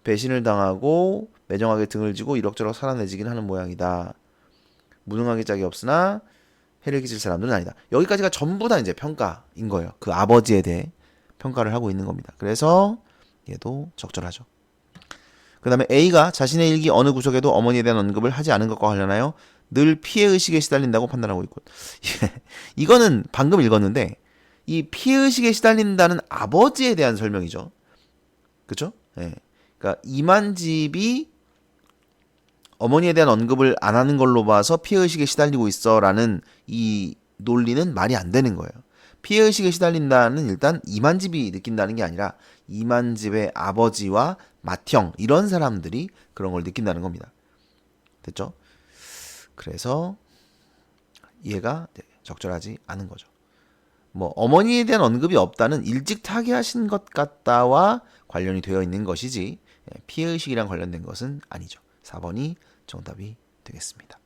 배신을 당하고 매정하게 등을 지고 이럭저럭 살아내지긴 하는 모양이다. 무능하게 짝이 없으나 해를 끼칠 사람들은 아니다. 여기까지가 전부 다 이제 평가인 거예요. 그 아버지에 대해 평가를 하고 있는 겁니다. 그래서 얘도 적절하죠. 그 다음에 A가 자신의 일기 어느 구석에도 어머니에 대한 언급을 하지 않은 것과 관련하여 늘 피해의식에 시달린다고 판단하고 있고 이거는 방금 읽었는데 이 피해의식에 시달린다는 아버지에 대한 설명이죠. 그쵸? 예. 그러니까 이만집이 어머니에 대한 언급을 안 하는 걸로 봐서 피해의식에 시달리고 있어 라는 이 논리는 말이 안 되는 거예요. 피해의식에 시달린다는 일단 이만집이 느낀다는 게 아니라 이만집의 아버지와 맏형 이런 사람들이 그런 걸 느낀다는 겁니다. 됐죠? 그래서 얘가 적절하지 않은 거죠. 뭐 어머니에 대한 언급이 없다는 일찍 타계하신 것 같다와 관련이 되어 있는 것이지 피해의식이랑 관련된 것은 아니죠. 4번이 정답이 되겠습니다.